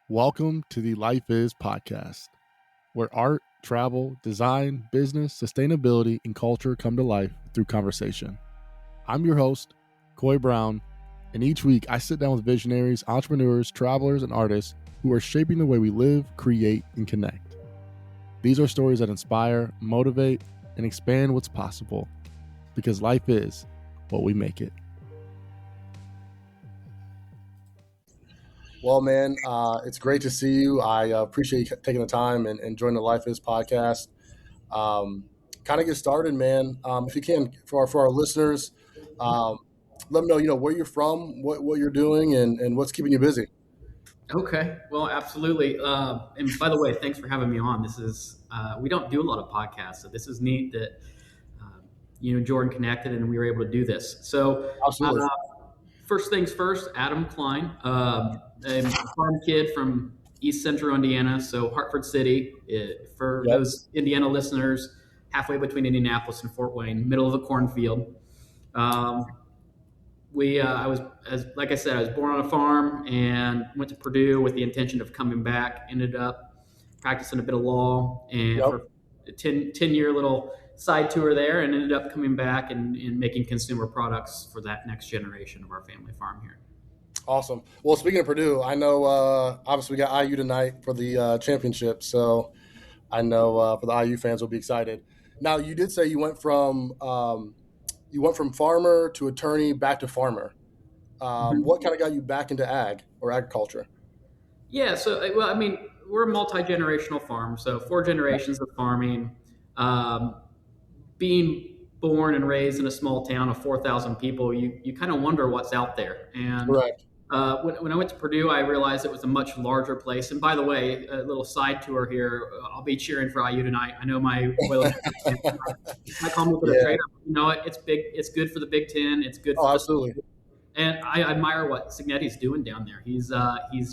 Welcome to the Life Is podcast, where art, travel, design, business, sustainability, and culture come to life through conversation. I'm your host, Coy Brown, and each week I sit down with visionaries, entrepreneurs, travelers, and artists who are shaping the way we live, create, and connect. These are stories that inspire, motivate, and expand what's possible, because life is what we make it. Well, man, it's great to see you. I appreciate you taking the time and joining the Life Is podcast. Kind of get started, man. If you can, for our listeners, let them know, where you're from, what you're doing, and what's keeping you busy. Okay, well, absolutely. And by the way, thanks for having me on. This is we don't do a lot of podcasts, so this is neat that Jordan connected and we were able to do this. So, Absolutely. First things first, Adam Klein. I'm a farm kid from East Central Indiana, so Hartford City. For those Indiana listeners, halfway between Indianapolis and Fort Wayne, middle of a cornfield. I was born on a farm and went to Purdue with the intention of coming back. Ended up practicing a bit of law and for a 10-year little side tour there, and ended up coming back and making consumer products for that next generation of our family farm here. Awesome. Well, speaking of Purdue, I know obviously we got IU tonight for the championship, so I know for the IU fans will be excited. Now, you did say you went from farmer to attorney back to farmer. What kind of got you back into ag or agriculture? Yeah, so we're a multi-generational farm, so 4 generations of farming. Being born and raised in a small town of 4,000 people, you kind of wonder what's out there. And when I went to Purdue, I realized it was a much larger place. And by the way, a little side tour here, I'll be cheering for IU tonight. I know my call me for the trade. You know, it's big. It's good for the Big Ten. It's good. Absolutely. And I admire what Signetti's doing down there. He's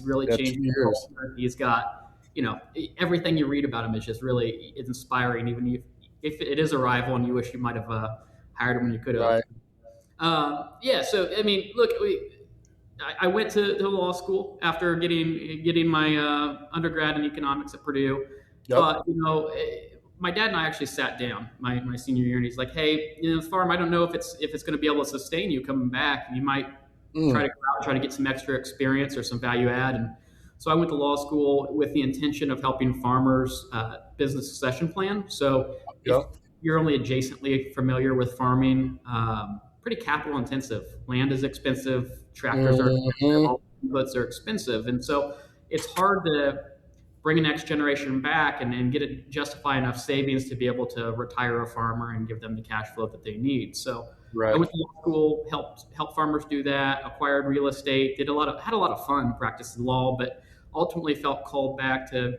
really changed the culture. He's got, everything you read about him is just really inspiring, even if it is a rival and you wish you might have hired him when you could have. Right. So, look, I went to law school after getting my undergrad in economics at Purdue. Yep. My dad and I actually sat down my senior year, and he's like, "Hey, the farm, I don't know if it's going to be able to sustain you coming back. You might try to get some extra experience or some value add." And so I went to law school with the intention of helping farmers business succession plan. So if you're only adjacently familiar with farming, pretty capital intensive. Land is expensive. Tractors are expensive. Inputs are expensive. And so it's hard to bring a next generation back and justify enough savings to be able to retire a farmer and give them the cash flow that they need. So I went to law school, helped farmers do that, acquired real estate, had a lot of fun practicing law, but ultimately felt called back to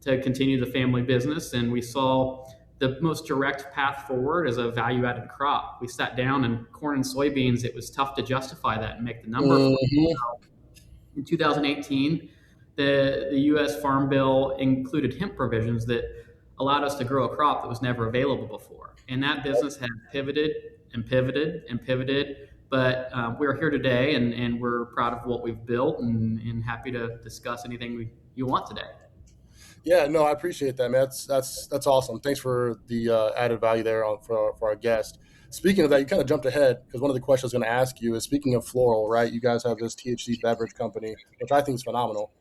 continue the family business. And we saw the most direct path forward as a value-added crop. We sat down, and corn and soybeans, it was tough to justify that and make the numbers. In 2018, the U.S. Farm Bill included hemp provisions that allowed us to grow a crop that was never available before. And that business had pivoted and pivoted and pivoted. But we're here today, and we're proud of what we've built and happy to discuss anything you want today. Yeah, no, I appreciate that, man. That's awesome. Thanks for the added value there for our guest. Speaking of that, you kind of jumped ahead, because one of the questions I was going to ask you is, speaking of Floral, right? You guys have this THC beverage company, which I think is phenomenal.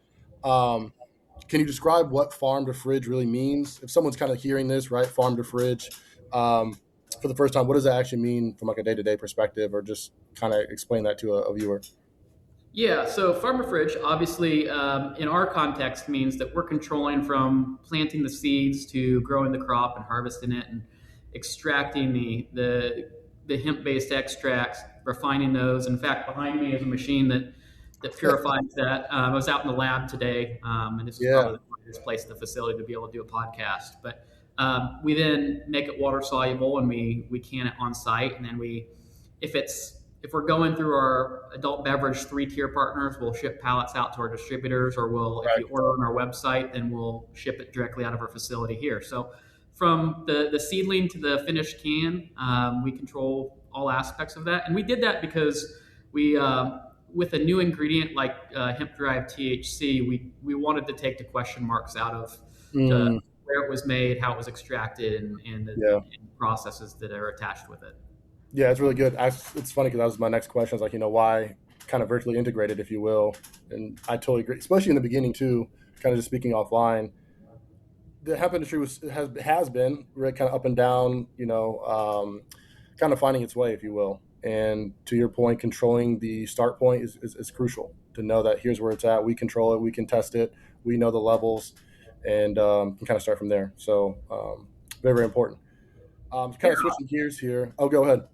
Can you describe what farm to fridge really means? If someone's kind of hearing this, right, farm to fridge, for the first time, what does that actually mean from like a day-to-day perspective, or just kind of explain that to a viewer? Yeah, so farm to fridge, obviously, in our context, means that we're controlling from planting the seeds to growing the crop and harvesting it and extracting the hemp-based extracts, refining those. In fact, behind me is a machine that purifies that. I was out in the lab today, and this is probably the greatest place in the facility to be able to do a podcast. But we then make it water soluble, and we can it on site, and then if we're going through our adult beverage 3-tier partners, we'll ship pallets out to our distributors, or if you order on our website, then we'll ship it directly out of our facility here. So from the seedling to the finished can, we control all aspects of that. And we did that because we with a new ingredient like hemp-derived THC, we wanted to take the question marks out of Mm, where it was made, how it was extracted, and the yeah. processes that are attached with it. Yeah, it's really good. It's funny because that was my next question. Is like, why kind of vertically integrated, if you will? And I totally agree, especially in the beginning too. Kind of just speaking offline, the hemp industry has been right, kind of up and down. Kind of finding its way, if you will. And to your point, controlling the start point is crucial to know that here's where it's at. We control it. We can test it. We know the levels, and can kind of start from there. So very, very important. Kind of switching gears here. Oh, go ahead.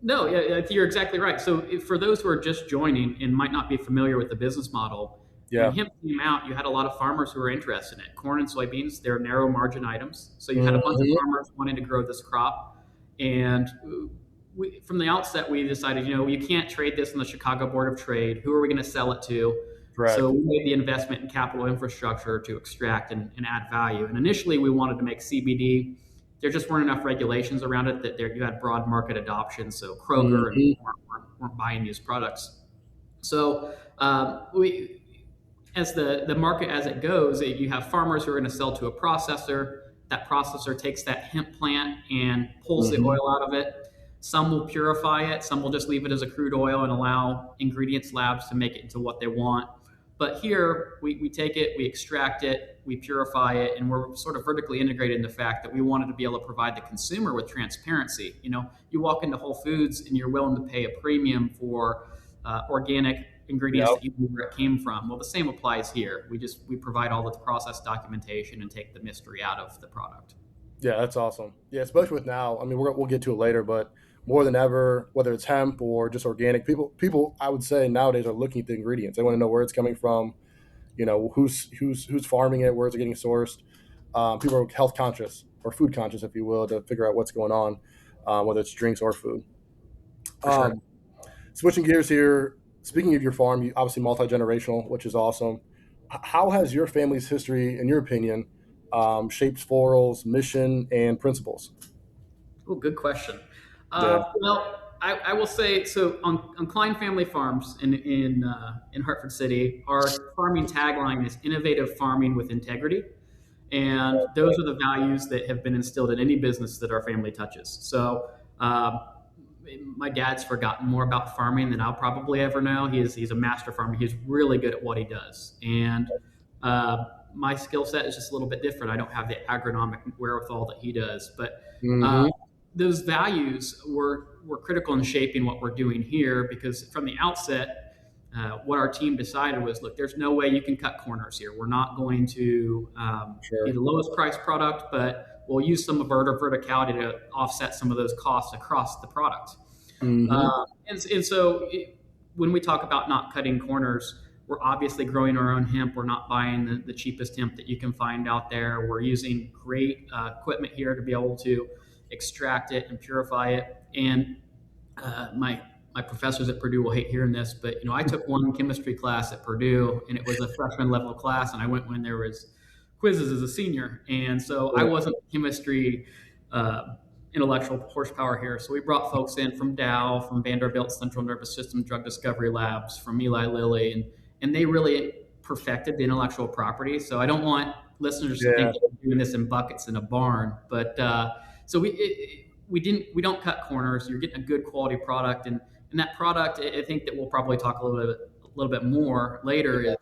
No, yeah, you're exactly right. So, for those who are just joining and might not be familiar with the business model, when Yeah. hemp came out, you had a lot of farmers who were interested in it. Corn and soybeans, they're narrow margin items. So, you had a bunch of Hmm. farmers wanting to grow this crop. And from the outset, we decided, you can't trade this in the Chicago Board of Trade. Who are we going to sell it to? So, Correct. we made the investment in capital infrastructure to extract and add value. And initially, we wanted to make CBD. There just weren't enough regulations around it that you had broad market adoption. So Kroger and Hmm. weren't buying these products. So we, as the market as it goes, you have farmers who are going to sell to a processor. That processor takes that hemp plant and pulls the Hmm. oil out of it. Some will purify it. Some will just leave it as a crude oil and allow ingredients labs to make it into what they want. But here, we take it, we extract it, we purify it, and we're sort of vertically integrated in the fact that we wanted to be able to provide the consumer with transparency. You walk into Whole Foods and you're willing to pay a premium for organic ingredients Yep. that you know where it came from. Well, the same applies here. We provide all the process documentation and take the mystery out of the product. Yeah, that's awesome. Yeah, especially with now. I mean, we'll get to it later, but more than ever, whether it's hemp or just organic, people, I would say nowadays are looking at the ingredients. They want to know where it's coming from. Who's farming it, where it's getting sourced. People are health conscious or food conscious, if you will, to figure out what's going on, whether it's drinks or food. For sure. Um, Switching gears here. Speaking of your farm, you obviously multi generational, which is awesome. How has your family's history, in your opinion, shaped Floral's mission and principles? Oh, good question. Yeah. Well, I will say so on Klein Family Farms in Hartford City, our farming tagline is innovative farming with integrity. And those are the values that have been instilled in any business that our family touches. So, my dad's forgotten more about farming than I'll probably ever know. He's a master farmer. He's really good at what he does. And my skill set is just a little bit different. I don't have the agronomic wherewithal that he does. But uh, Hmm. those values were critical in shaping what we're doing here because from the outset, what our team decided was, look, there's no way you can cut corners here. We're not going to be Sure. the lowest price product, but we'll use some of our verticality to offset some of those costs across the product. Hmm. And so when we talk about not cutting corners, we're obviously growing our own hemp. We're not buying the cheapest hemp that you can find out there. We're using great equipment here to be able to extract it and purify it. And my professors at Purdue will hate hearing this, but I took one chemistry class at Purdue, and it was a freshman level class, and I went when there was quizzes as a senior, and so I wasn't chemistry intellectual horsepower here. So we brought folks in from Dow, from Vanderbilt Central Nervous System Drug Discovery Labs, from Eli Lilly, and they really perfected the intellectual property. So I don't want listeners to Yeah. think that we're doing this in buckets in a barn, but so we don't cut corners. You're getting a good quality product, and that product, I think that we'll probably talk a little bit more later. Is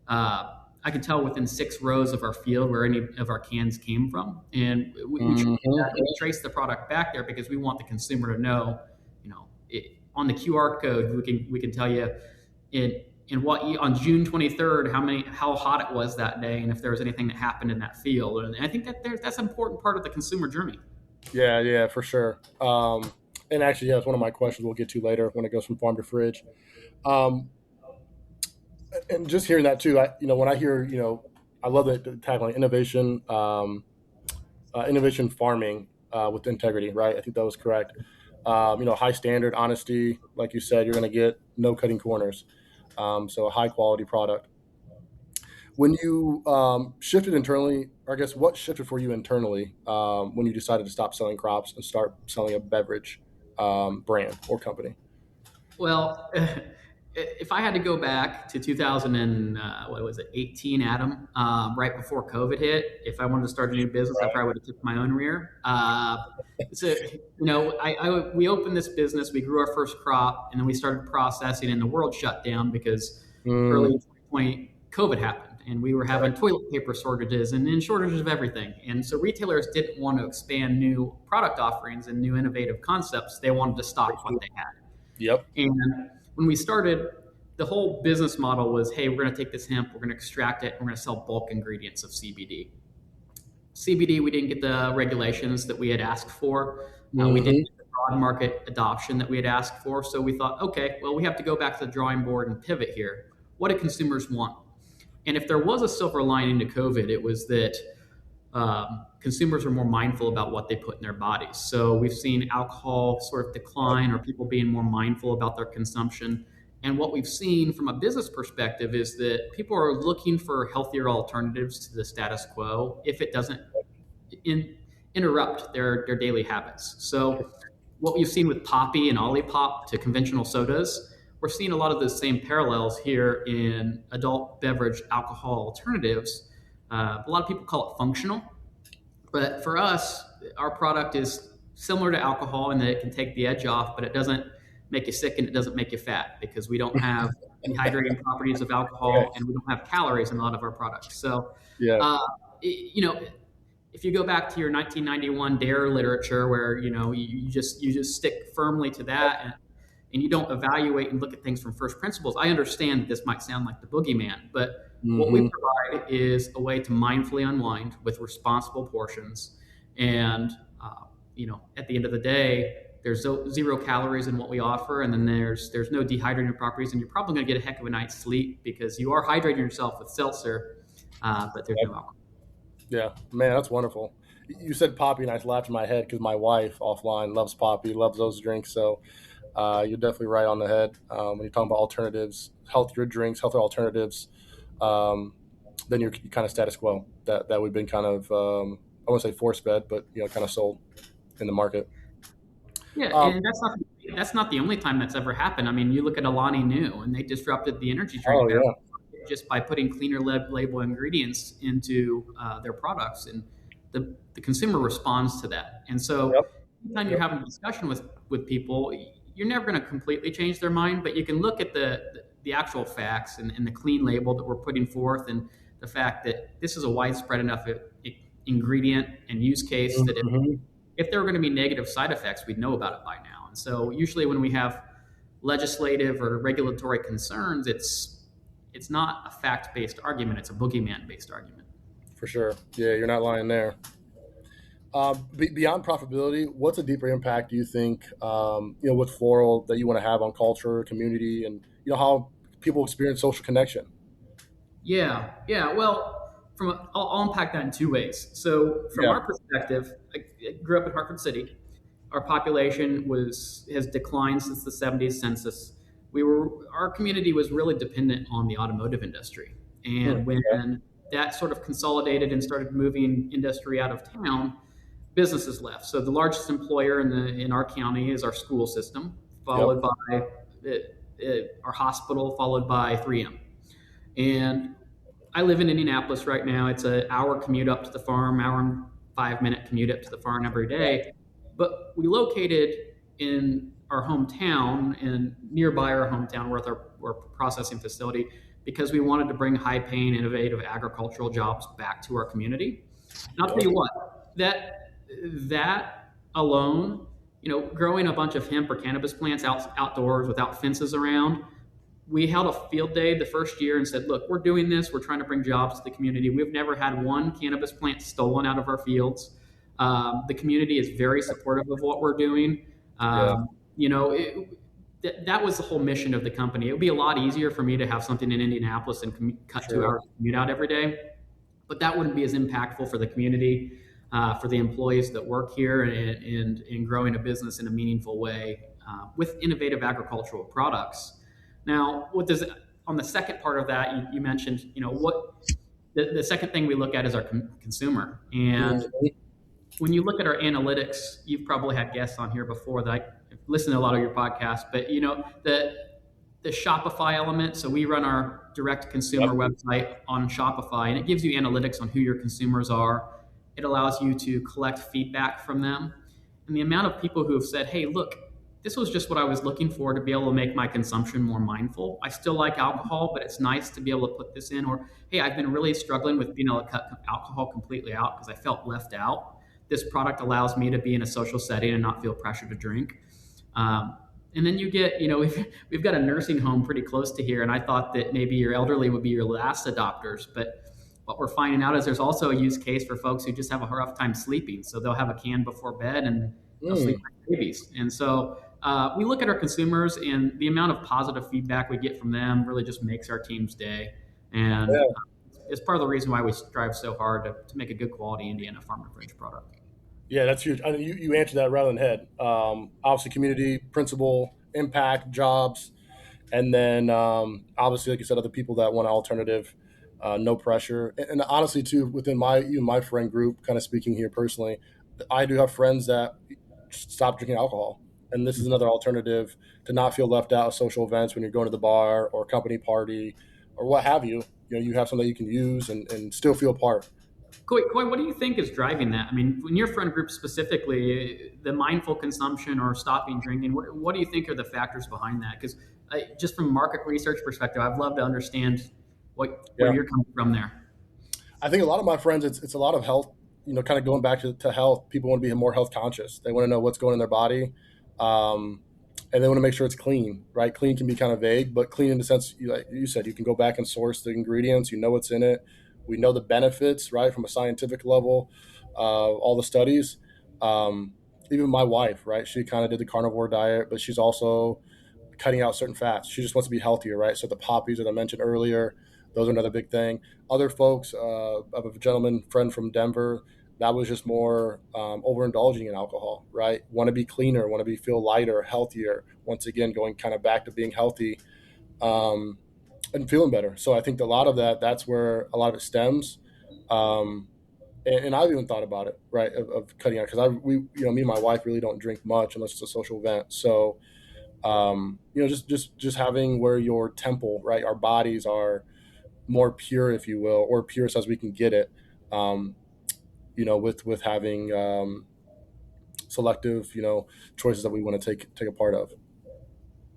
that I can tell within 6 rows of our field where any of our cans came from, and Hmm. we trace the product back there because we want the consumer to know, on the QR code we can tell you in what on June 23rd how hot it was that day, and if there was anything that happened in that field. And I think that's an important part of the consumer journey. Yeah, yeah, for sure. And actually, yeah, it's one of my questions we'll get to later when it goes from farm to fridge. Um, and just hearing that too, when I hear, I love the tagline innovation, innovation farming with integrity, right? I think that was correct. High standard, honesty, like you said, you're going to get no cutting corners. So a high quality product. When you shifted internally, or I guess what shifted for you internally when you decided to stop selling crops and start selling a beverage brand or company? Well, if I had to go back to 2000 and what was it, 18, Adam, right before COVID hit, if I wanted to start a new business, I probably would have took my own rear. So we opened this business, we grew our first crop, and then we started processing, and the world shut down because early 2020 COVID happened, and we were having toilet paper shortages and shortages of everything. And so retailers didn't want to expand new product offerings and new innovative concepts; they wanted to stock what they had. Yep. And when we started, the whole business model was, hey, we're going to take this hemp, we're going to extract it, and we're going to sell bulk ingredients of CBD. CBD, we didn't get the regulations that we had asked for. We didn't get the broad market adoption that we had asked for. So we thought, okay, well, we have to go back to the drawing board and pivot here. What do consumers want? And if there was a silver lining to COVID, it was that consumers are more mindful about what they put in their bodies. So we've seen alcohol sort of decline, or people being more mindful about their consumption. And what we've seen from a business perspective is that people are looking for healthier alternatives to the status quo if it doesn't interrupt their daily habits. So what we've seen with Poppy and Olipop to conventional sodas, we're seeing a lot of the same parallels here in adult beverage alcohol alternatives. A lot of people call it functional, but for us, our product is similar to alcohol in that it can take the edge off, but it doesn't make you sick and it doesn't make you fat, because we don't have dehydrating properties of alcohol and we don't have calories in a lot of our products. So, if you go back to your 1991 DARE literature, where you just stick firmly to that, and you don't evaluate and look at things from first principles, I understand that this might sound like the boogeyman, but what we provide is a way to mindfully unwind with responsible portions. And at the end of the day, there's zero calories in what we offer, and then there's no dehydrating properties, and you're probably going to get a heck of a night's sleep because you are hydrating yourself with seltzer, but there's no alcohol. Yeah, man, that's wonderful. You said Poppy, and I laughed in my head because my wife offline loves Poppy, loves those drinks. So you're definitely right on the head when you're talking about alternatives, healthier drinks, healthier alternatives. Then you're kind of status quo that we've been kind of I won't say force fed, but kind of sold in the market. Yeah, and that's not the only time that's ever happened. I mean, you look at Alani Nu, and they disrupted the energy drink just by putting cleaner label ingredients into their products, and the consumer responds to that. And so, anytime you're having a discussion with people, you're never going to completely change their mind, but you can look at the actual facts and the clean label that we're putting forth, and the fact that this is a widespread enough ingredient and use case that if there were going to be negative side effects, we'd know about it by now. And so usually when we have legislative or regulatory concerns, it's not a fact-based argument, it's a boogeyman-based argument. For sure. Yeah, you're not lying there. Beyond profitability, what's a deeper impact do you think, with Floral that you want to have on culture, community, and how people experience social connection? Yeah. Well, I'll unpack that in two ways. So from our perspective, I grew up in Hartford City. Our population has declined since the 70s census. Our community was really dependent on the automotive industry. And when that sort of consolidated and started moving industry out of town, businesses left. So the largest employer in our county is our school system, followed by our hospital, followed by 3M. And I live in Indianapolis right now. It's an hour commute up to the farm, hour and 5-minute commute up to the farm every day. But we located in our hometown and nearby our hometown, we're at our processing facility, because we wanted to bring high-paying, innovative agricultural jobs back to our community. And I'll tell you what, that alone, growing a bunch of hemp or cannabis plants outdoors without fences around, we held a field day the first year and said, look, we're doing this. We're trying to bring jobs to the community. We've never had one cannabis plant stolen out of our fields. The community is very supportive of what we're doing. That was the whole mission of the company. It would be a lot easier for me to have something in Indianapolis and cut 2 hours commute out every day, but that wouldn't be as impactful for the community, for the employees that work here, and in growing a business in a meaningful way with innovative agricultural products. Now, on the second part of that, you mentioned, what the second thing we look at is our consumer. And when you look at our analytics, you've probably had guests on here before that I listen to a lot of your podcasts, but the Shopify element. So we run our direct consumer Yep. website on Shopify, and it gives you analytics on who your consumers are. It allows you to collect feedback from them. And the amount of people who have said, hey, look, this was just what I was looking for to be able to make my consumption more mindful. I still like alcohol, but it's nice to be able to put this in. Or, hey, I've been really struggling with being able to cut alcohol completely out because I felt left out. This product allows me to be in a social setting and not feel pressured to drink. And then you get, we've got a nursing home pretty close to here, and I thought that maybe your elderly would be your last adopters, but what we're finding out is there's also a use case for folks who just have a rough time sleeping. So they'll have a can before bed and they'll sleep like babies. And so we look at our consumers, and the amount of positive feedback we get from them really just makes our team's day. And it's part of the reason why we strive so hard to make a good quality Indiana farm to fridge product. Yeah, that's huge. I mean, you answered that right on the head. Obviously, community, principle, impact, jobs, and then obviously, like you said, other people that want an alternative, no pressure. And honestly, too, within my friend group, kind of speaking here personally, I do have friends that stop drinking alcohol, and this is another alternative to not feel left out of social events when you're going to the bar or company party or what have you. You have something that you can use and still feel part. Coy, what do you think is driving that? I mean, in your friend group specifically, the mindful consumption or stopping drinking, what do you think are the factors behind that? Because just from a market research perspective, I'd love to understand where you're coming from there. I think a lot of my friends, it's a lot of health, kind of going back to health. People want to be more health conscious. They want to know what's going in their body. And they want to make sure it's clean, right? Clean can be kind of vague, but clean in the sense, like you said, you can go back and source the ingredients. You know what's in it. We know the benefits, right, from a scientific level, all the studies. Even my wife, right, she kind of did the carnivore diet, but she's also cutting out certain fats. She just wants to be healthier, right? So the poppies that I mentioned earlier, those are another big thing. Other folks, I have a gentleman friend from Denver, that was just more overindulging in alcohol, right? Want to be cleaner, want to feel lighter, healthier. Once again, going kind of back to being healthy. And feeling better. So I think a lot of that's where a lot of it stems. And I've even thought about it, right, of cutting out, because me and my wife really don't drink much unless it's a social event. So, just having where your temple, right, our bodies are more pure, if you will, or purest as we can get it, with having selective, choices that we want to take a part of.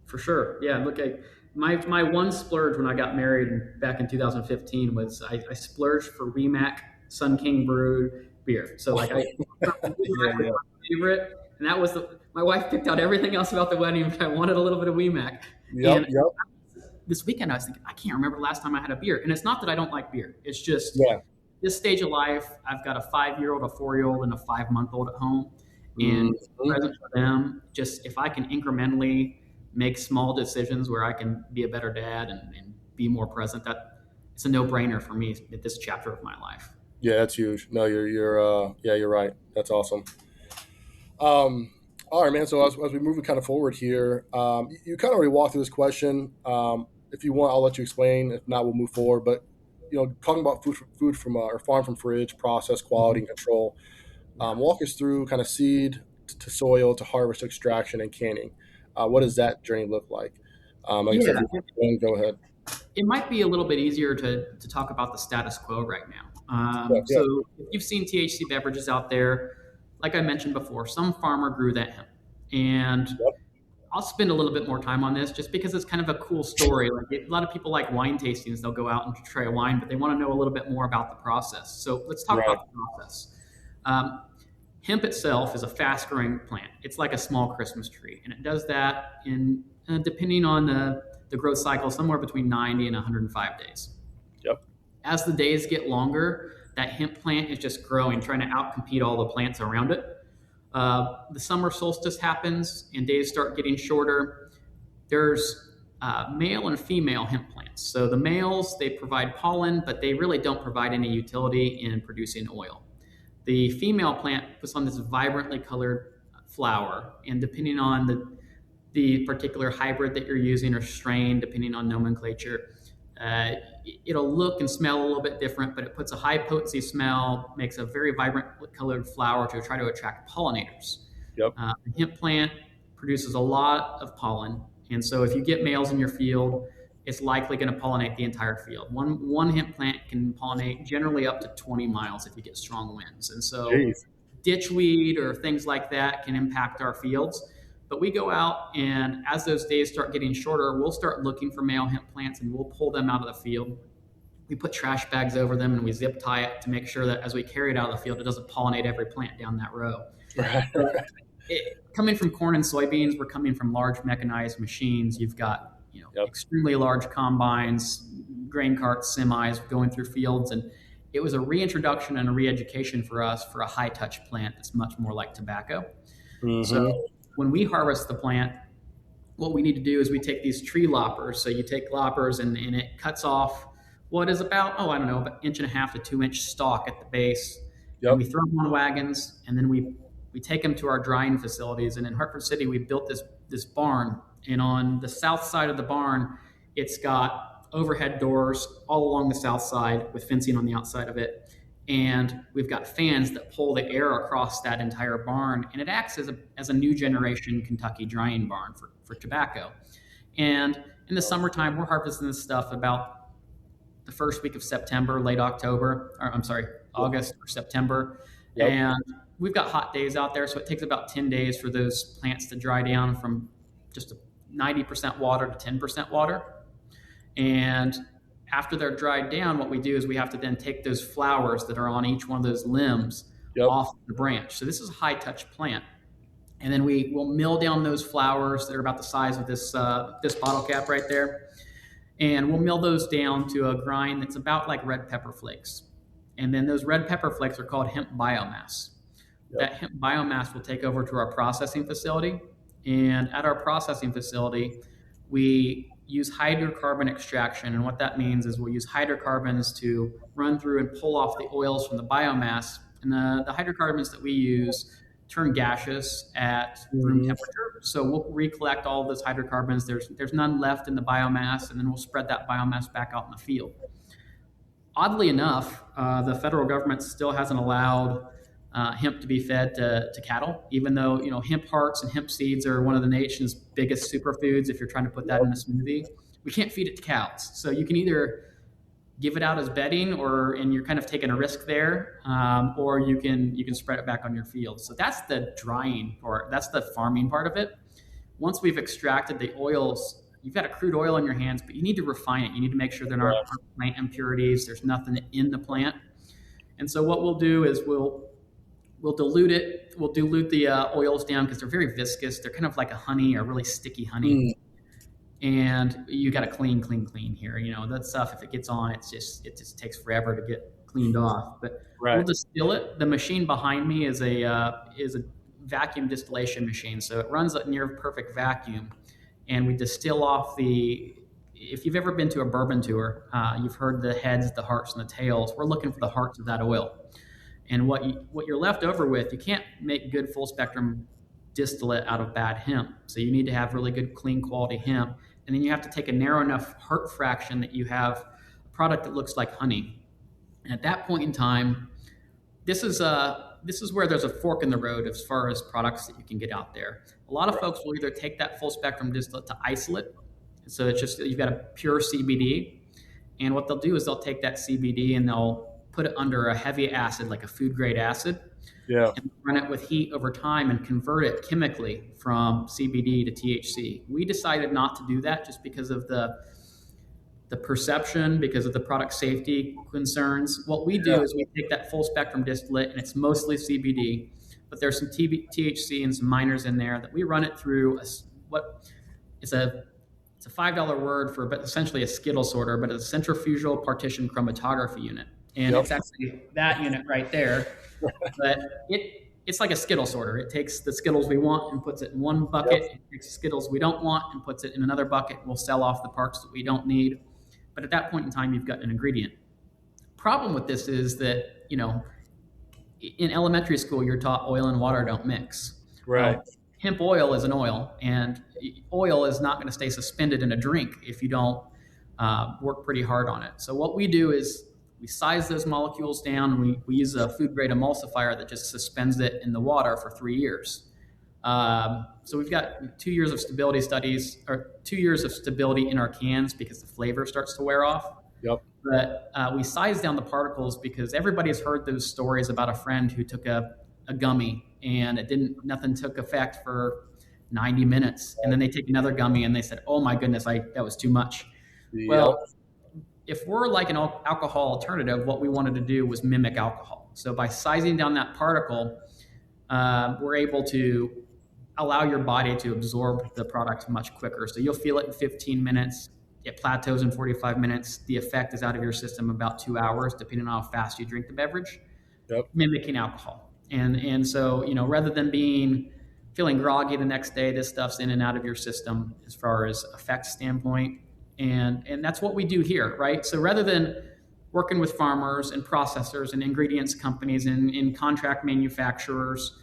For sure. Yeah. Look, my one splurge when I got married back in 2015 was I splurged for Remac Sun King brewed beer. So like my favorite, and that was my wife picked out everything else about the wedding, but I wanted a little bit of Remac. Yep. This weekend I was thinking, I can't remember the last time I had a beer. And it's not that I don't like beer. It's just this stage of life, I've got a 5-year-old, a 4-year-old, and a 5-month-old at home. And present for them, just if I can incrementally make small decisions where I can be a better dad and be more present, that it's a no-brainer for me at this chapter of my life. Yeah, that's huge. No, you're right. That's awesome. All right, man. So as we move kind of forward here, you kind of already walked through this question. If you want, I'll let you explain. If not, we'll move forward. But talking about food from or farm from fridge, process, quality, and control. Walk us through kind of seed to soil to harvest, extraction, and canning. What does that journey look like? Like I said, go ahead. It might be a little bit easier to talk about the status quo right now. So if you've seen THC beverages out there, like I mentioned before, some farmer grew that hemp. And I'll spend a little bit more time on this just because it's kind of a cool story. Like a lot of people like wine tastings. They'll go out and try a wine, but they want to know a little bit more about the process. So let's talk about the process. Hemp itself is a fast-growing plant. It's like a small Christmas tree, and it does that in depending on the growth cycle, somewhere between 90 and 105 days. Yep. As the days get longer, that hemp plant is just growing, trying to outcompete all the plants around it. The summer solstice happens, and days start getting shorter. There's male and female hemp plants. So the males, they provide pollen, but they really don't provide any utility in producing oil. The female plant puts on this vibrantly colored flower, and depending on the particular hybrid that you're using or strain, depending on nomenclature, it'll look and smell a little bit different, but it puts a high potency smell, makes a very vibrant colored flower to try to attract pollinators. Yep. The hemp plant produces a lot of pollen, And so if you get males in your field, it's likely going to pollinate the entire field. One hemp plant can pollinate generally up to 20 miles if you get strong winds. And so Jeez. ditchweed or things like that can impact our fields. But we go out, and as those days start getting shorter, we'll start looking for male hemp plants and we'll pull them out of the field. We put trash bags over them and we zip tie it to make sure that as we carry it out of the field, it doesn't pollinate every plant down that row. Right. Coming from corn and soybeans, we're coming from large mechanized machines. You've got extremely large combines, grain carts, semis going through fields, and it was a reintroduction and a re-education for us for a high-touch plant that's much more like tobacco. Mm-hmm. So when we harvest the plant, what we need to do is we take these tree loppers. So you take loppers and it cuts off what is about, about 1.5 to 2 inch stalk at the base. Yep. And we throw them on wagons, and then we take them to our drying facilities. And in Hartford City, we built this barn. And on the south side of the barn, it's got overhead doors all along the south side with fencing on the outside of it. And we've got fans that pull the air across that entire barn. And it acts as a new generation Kentucky drying barn for tobacco. And in the summertime, we're harvesting this stuff about the first week of September, late October, August or September. Yep. And we've got hot days out there, so it takes about 10 days for those plants to dry down from just 90% water to 10% water. And after they're dried down, what we do is we have to then take those flowers that are on each one of those limbs off the branch. So this is a high-touch plant. And then we'll mill down those flowers that are about the size of this bottle cap right there. And we'll mill those down to a grind that's about like red pepper flakes. And then those red pepper flakes are called hemp biomass. Yep. That hemp biomass will take over to our processing facility. And at our processing facility, we use hydrocarbon extraction. And what that means is we'll use hydrocarbons to run through and pull off the oils from the biomass. And the hydrocarbons that we use turn gaseous at room temperature. So we'll recollect all of those hydrocarbons. There's none left in the biomass, and then we'll spread that biomass back out in the field. Oddly enough, the federal government still hasn't allowed hemp to be fed to cattle, even though hemp hearts and hemp seeds are one of the nation's biggest superfoods. If you're trying to put that in a smoothie, we can't feed it to cows. So you can either give it out as bedding, and you're kind of taking a risk there, or you can spread it back on your field. So that's the drying part. That's the farming part of it. Once we've extracted the oils, you've got a crude oil in your hands, but you need to refine it. You need to make sure there aren't plant impurities. There's nothing in the plant. And so what we'll do is we'll dilute it. We'll dilute the oils down because they're very viscous. They're kind of like a honey, or really sticky honey. And you got to clean here. That stuff, if it gets on, it just takes forever to get cleaned off. But we'll distill it. The machine behind me is a vacuum distillation machine. So it runs at near perfect vacuum, and we distill off if you've ever been to a bourbon tour, you've heard the heads, the hearts, and the tails. We're looking for the hearts of that oil. And what you're left over with, you can't make good full spectrum distillate out of bad hemp. So you need to have really good, clean quality hemp. And then you have to take a narrow enough heart fraction that you have a product that looks like honey. And at that point in time, this is where there's a fork in the road as far as products that you can get out there. A lot of folks will either take that full spectrum distillate to isolate. So it's just, you've got a pure CBD. And what they'll do is they'll take that CBD and they'll put it under a heavy acid, like a food grade acid. Yeah. And run it with heat over time and convert it chemically from CBD to THC. We decided not to do that just because of the perception, because of the product safety concerns. What we do is we take that full spectrum distillate, and it's mostly CBD, but there's some THC and some minors in there that we run it through it's a $5 word for, but essentially a Skittle sorter, but it's a centrifugal partition chromatography unit. And it's actually that unit right there. But it's like a Skittle sorter. It takes the Skittles we want and puts it in one bucket. It takes the Skittles we don't want and puts it in another bucket. We'll sell off the parts that we don't need. But at that point in time, you've got an ingredient. Problem with this is that, in elementary school, you're taught oil and water don't mix. Right. Hemp oil is an oil, and oil is not going to stay suspended in a drink if you don't work pretty hard on it. So what we do is we size those molecules down, and we use a food-grade emulsifier that just suspends it in the water for 3 years. So we've got 2 years of stability studies, or 2 years of stability in our cans because the flavor starts to wear off. Yep. But we size down the particles because everybody's heard those stories about a friend who took a gummy and nothing took effect for 90 minutes. And then they take another gummy and they said, oh my goodness, that was too much. Yep. Well, if we're like an alcohol alternative, what we wanted to do was mimic alcohol. So by sizing down that particle, we're able to allow your body to absorb the product much quicker. So you'll feel it in 15 minutes. It plateaus in 45 minutes. The effect is out of your system about 2 hours, depending on how fast you drink the beverage, mimicking alcohol. And so, rather than feeling groggy the next day, this stuff's in and out of your system as far as effect standpoint. And that's what we do here, right? So rather than working with farmers and processors and ingredients companies and contract manufacturers,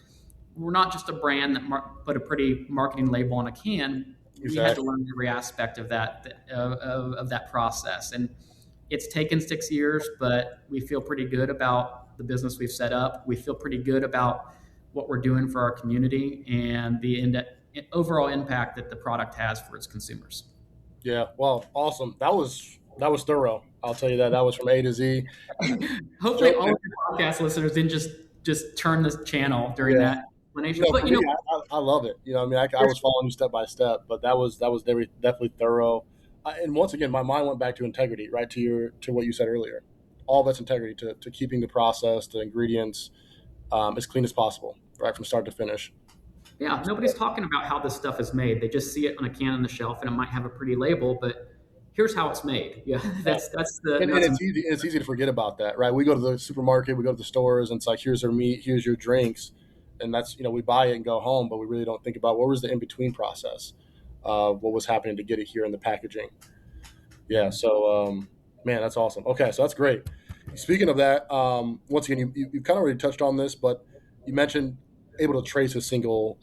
we're not just a brand that put a pretty marketing label on a can. Exactly. We had to learn every aspect of that process. And it's taken 6 years, but we feel pretty good about the business we've set up. We feel pretty good about what we're doing for our community and the overall impact that the product has for its consumers. Yeah, well, awesome. That was thorough. I'll tell you that. That was from A to Z. Hopefully all of your podcast listeners didn't just turn this channel during that explanation. But, I love it. I was following you step by step, but that was definitely thorough. And once again, my mind went back to integrity, right? To what you said earlier. All that's integrity to keeping the process, the ingredients as clean as possible, right, from start to finish. Yeah, nobody's talking about how this stuff is made. They just see it on a can on the shelf, and it might have a pretty label, but here's how it's made. Yeah, that's the. And it's easy to forget about that, right? We go to the supermarket, we go to the stores, and it's like, here's your meat, here's your drinks, and that's we buy it and go home, but we really don't think about what was the in between process, what was happening to get it here in the packaging. Yeah, so man, that's awesome. Okay, so that's great. Speaking of that, once again, you kind of already touched on this, but you mentioned able to trace a single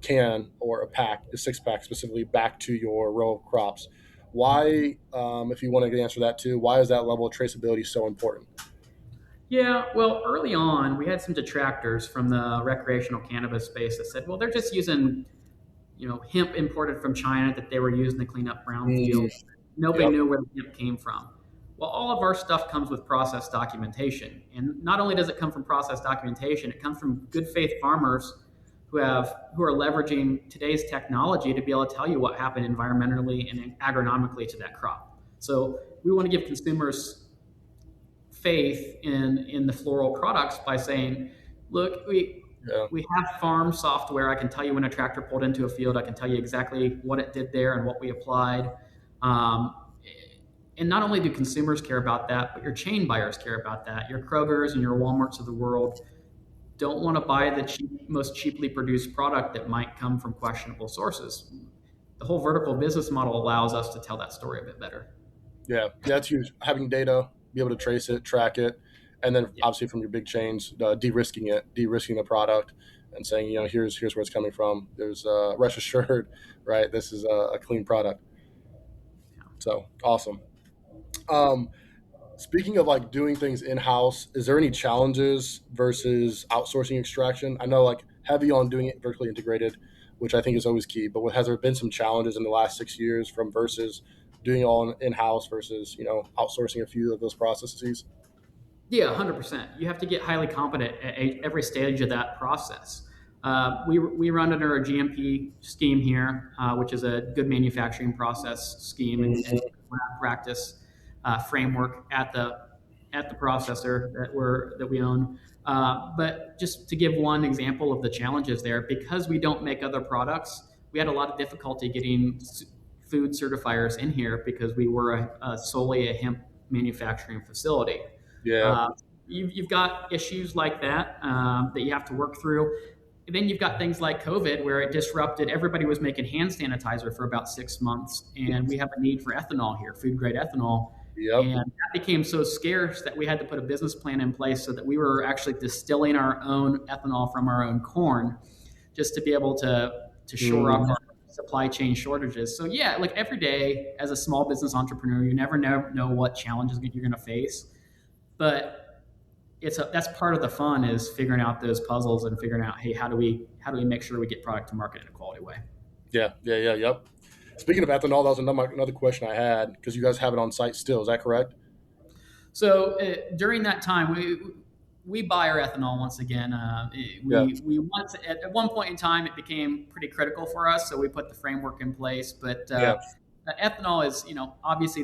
can or a 6-pack specifically back to your row of crops. Why, if you want to answer that too, why is that level of traceability so important? Yeah, well, early on, we had some detractors from the recreational cannabis space that said, well, they're just using, hemp imported from China that they were using to clean up brownfields. Nobody knew where the hemp came from. Well, all of our stuff comes with process documentation. And not only does it come from process documentation, it comes from good faith farmers who are leveraging today's technology to be able to tell you what happened environmentally and agronomically to that crop. So we want to give consumers faith in the floral products by saying, look, we have farm software. I can tell you when a tractor pulled into a field. I can tell you exactly what it did there and what we applied. And not only do consumers care about that, but your chain buyers care about that. Your Krogers and your Walmarts of the world don't want to buy the most cheaply produced product that might come from questionable sources. The whole vertical business model allows us to tell that story a bit better. Yeah, that's huge. Having data, be able to trace it, track it, and then obviously from your big chains, de-risking the product and saying, here's where it's coming from. There's rest assured, right? This is a clean product. So awesome. Speaking of doing things in-house, is there any challenges versus outsourcing extraction? I know heavy on doing it vertically integrated, which I think is always key, but has there been some challenges in the last 6 years versus doing it all in-house versus, outsourcing a few of those processes? Yeah, 100%. You have to get highly competent at every stage of that process. We run under a GMP scheme here, which is a good manufacturing process scheme and lab practice framework at the processor that we own. But just to give one example of the challenges there, because we don't make other products, we had a lot of difficulty getting food certifiers in here because we were solely a hemp manufacturing facility. Yeah. You've got issues like that that you have to work through. And then you've got things like COVID where it disrupted. Everybody was making hand sanitizer for about 6 months, and we have a need for ethanol here, food grade ethanol. Yep. And that became so scarce that we had to put a business plan in place so that we were actually distilling our own ethanol from our own corn just to be able to shore up our supply chain shortages. So yeah, every day as a small business entrepreneur, you never know what challenges you're going to face. But that's part of the fun, is figuring out those puzzles and figuring out, hey, how do we make sure we get product to market in a quality way. Yep. Speaking of ethanol, that was another question I had, because you guys have it on site still. Is that correct? So during that time, we buy our ethanol once again. Yeah. We want to, at one point in time, it became pretty critical for us, so we put the framework in place. But Yeah. ethanol is, obviously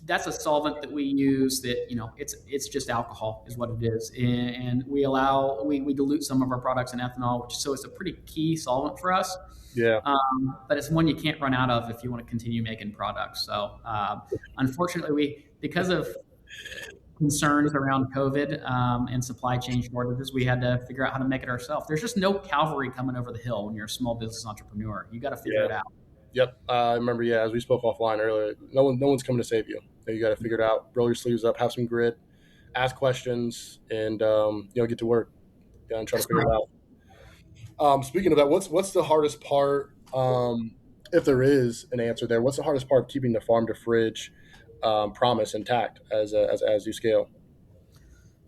that's a solvent that we use, that it's just alcohol is what it is, and we dilute some of our products in ethanol, so it's a pretty key solvent for us. Yeah. But it's one you can't run out of if you want to continue making products. So unfortunately, because of concerns around COVID and supply chain shortages, we had to figure out how to make it ourselves. There's just no cavalry coming over the hill when you're a small business entrepreneur. You got to figure it out. Yep. I remember. Yeah, as we spoke offline earlier, no one's coming to save you. You got to figure it out. Roll your sleeves up. Have some grit. Ask questions, and get to work. And try to figure it out. Speaking of that, what's the hardest part? If there is an answer there, what's the hardest part of keeping the farm to fridge promise intact as you scale?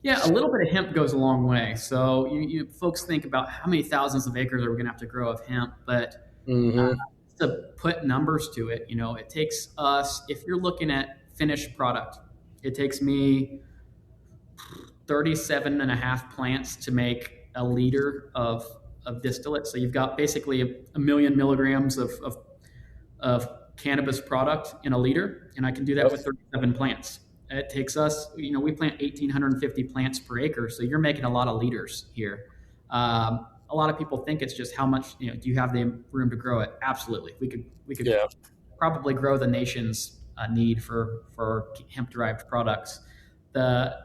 Yeah, a little bit of hemp goes a long way. So you folks think about how many thousands of acres are we going to have to grow of hemp, but to put numbers to it, it takes us, if you're looking at finished product, it takes me 37 and a half plants to make a liter of distillate. So you've got basically a million milligrams of cannabis product in a liter, and I can do that with 37 plants. It takes us, we plant 1,850 plants per acre, so you're making a lot of liters here. A lot of people think it's just how much, do you have the room to grow it? Absolutely. We could probably grow the nation's need for hemp-derived products. The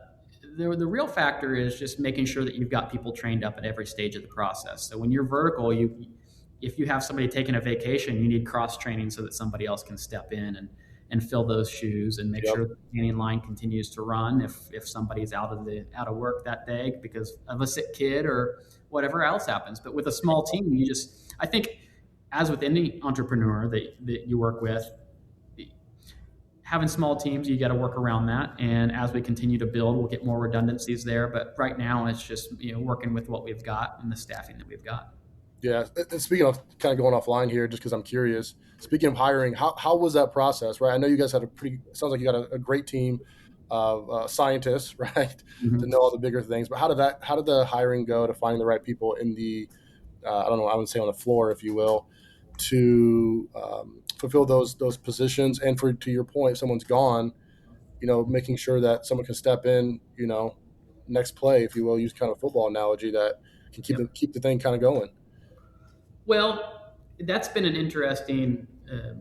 real factor is just making sure that you've got people trained up at every stage of the process. So when you're vertical, if you have somebody taking a vacation, you need cross training so that somebody else can step in and fill those shoes and make sure the canning line continues to run if somebody's out of work that day because of a sick kid or whatever else happens. But with a small team, I think, as with any entrepreneur that you work with, having small teams, you got to work around that. And as we continue to build, we'll get more redundancies there. But right now, it's just working with what we've got and the staffing that we've got. Yeah. And speaking of kind of going offline here, just because I'm curious, speaking of hiring, how was that process, right? I know you guys had sounds like you got a great team of scientists, right, to know all the bigger things. But how did the hiring go to finding the right people in the, I don't know, I would say on the floor, if you will, to fulfill those positions? And to your point, if someone's gone, making sure that someone can step in, next play, if you will, use kind of a football analogy that can keep the thing kind of going. Well, that's been interesting in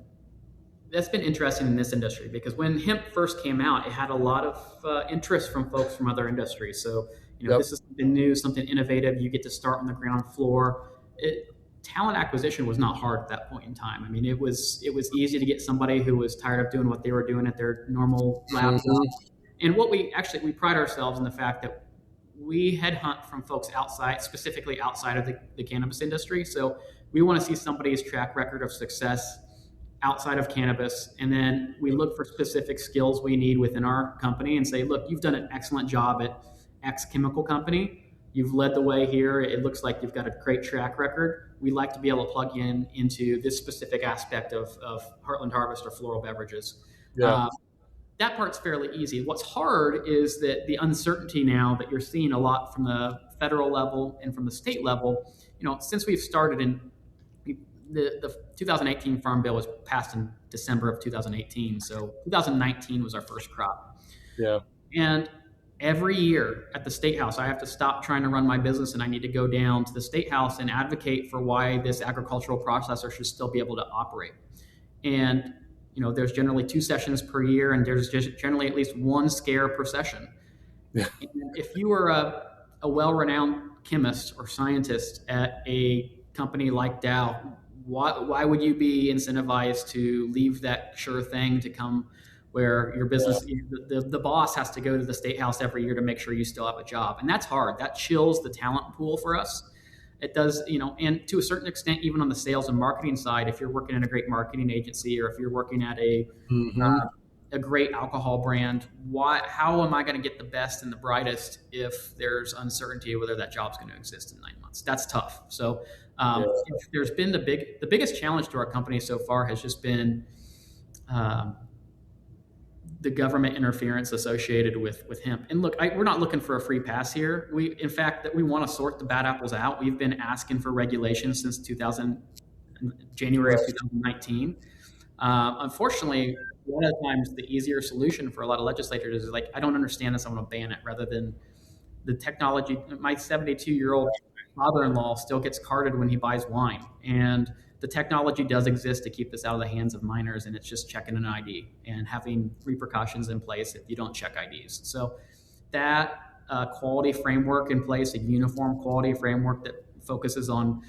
this industry, because when hemp first came out, it had a lot of interest from folks from other industries. So, this is something new, something innovative. You get to start on the ground floor. Talent acquisition was not hard at that point in time. I mean, it was easy to get somebody who was tired of doing what they were doing at their normal lab job. And we pride ourselves in the fact that we headhunt from folks outside, specifically outside of the cannabis industry. So we want to see somebody's track record of success outside of cannabis. And then we look for specific skills we need within our company and say, look, you've done an excellent job at X chemical company. You've led the way here. It looks like you've got a great track record. We'd like to be able to plug into this specific aspect of Heartland Harvest or Floral Beverages. Yeah. That part's fairly easy. What's hard is that the uncertainty now that you're seeing a lot from the federal level and from the state level, since we've started in the 2018 Farm Bill was passed in December of 2018. So 2019 was our first crop. Yeah. And every year at the State House, I have to stop trying to run my business and I need to go down to the State House and advocate for why this agricultural processor should still be able to operate. And there's generally 2 sessions per year, and there's just generally at least one scare per session. Yeah. And if you were a well-renowned chemist or scientist at a company like Dow, why would you be incentivized to leave that sure thing to come where your business, the boss has to go to the State House every year to make sure you still have a job? And that's hard. That chills the talent pool for us. It does, and to a certain extent, even on the sales and marketing side, if you're working in a great marketing agency or if you're working at a a great alcohol brand, how am I going to get the best and the brightest if there's uncertainty whether that job's going to exist in 9 months? That's tough. So if there's been the biggest challenge to our company so far has just been the government interference associated with hemp. And look, we're not looking for a free pass here. In fact, that we want to sort the bad apples out. We've been asking for regulations since January of 2019. Unfortunately, a lot of times the easier solution for a lot of legislators is like, I don't understand this, I want to ban it, rather than the technology. My 72-year-old father-in-law still gets carded when he buys wine, and the technology does exist to keep this out of the hands of minors, and it's just checking an ID and having repercussions in place if you don't check IDs. So that quality framework in place, a uniform quality framework that focuses on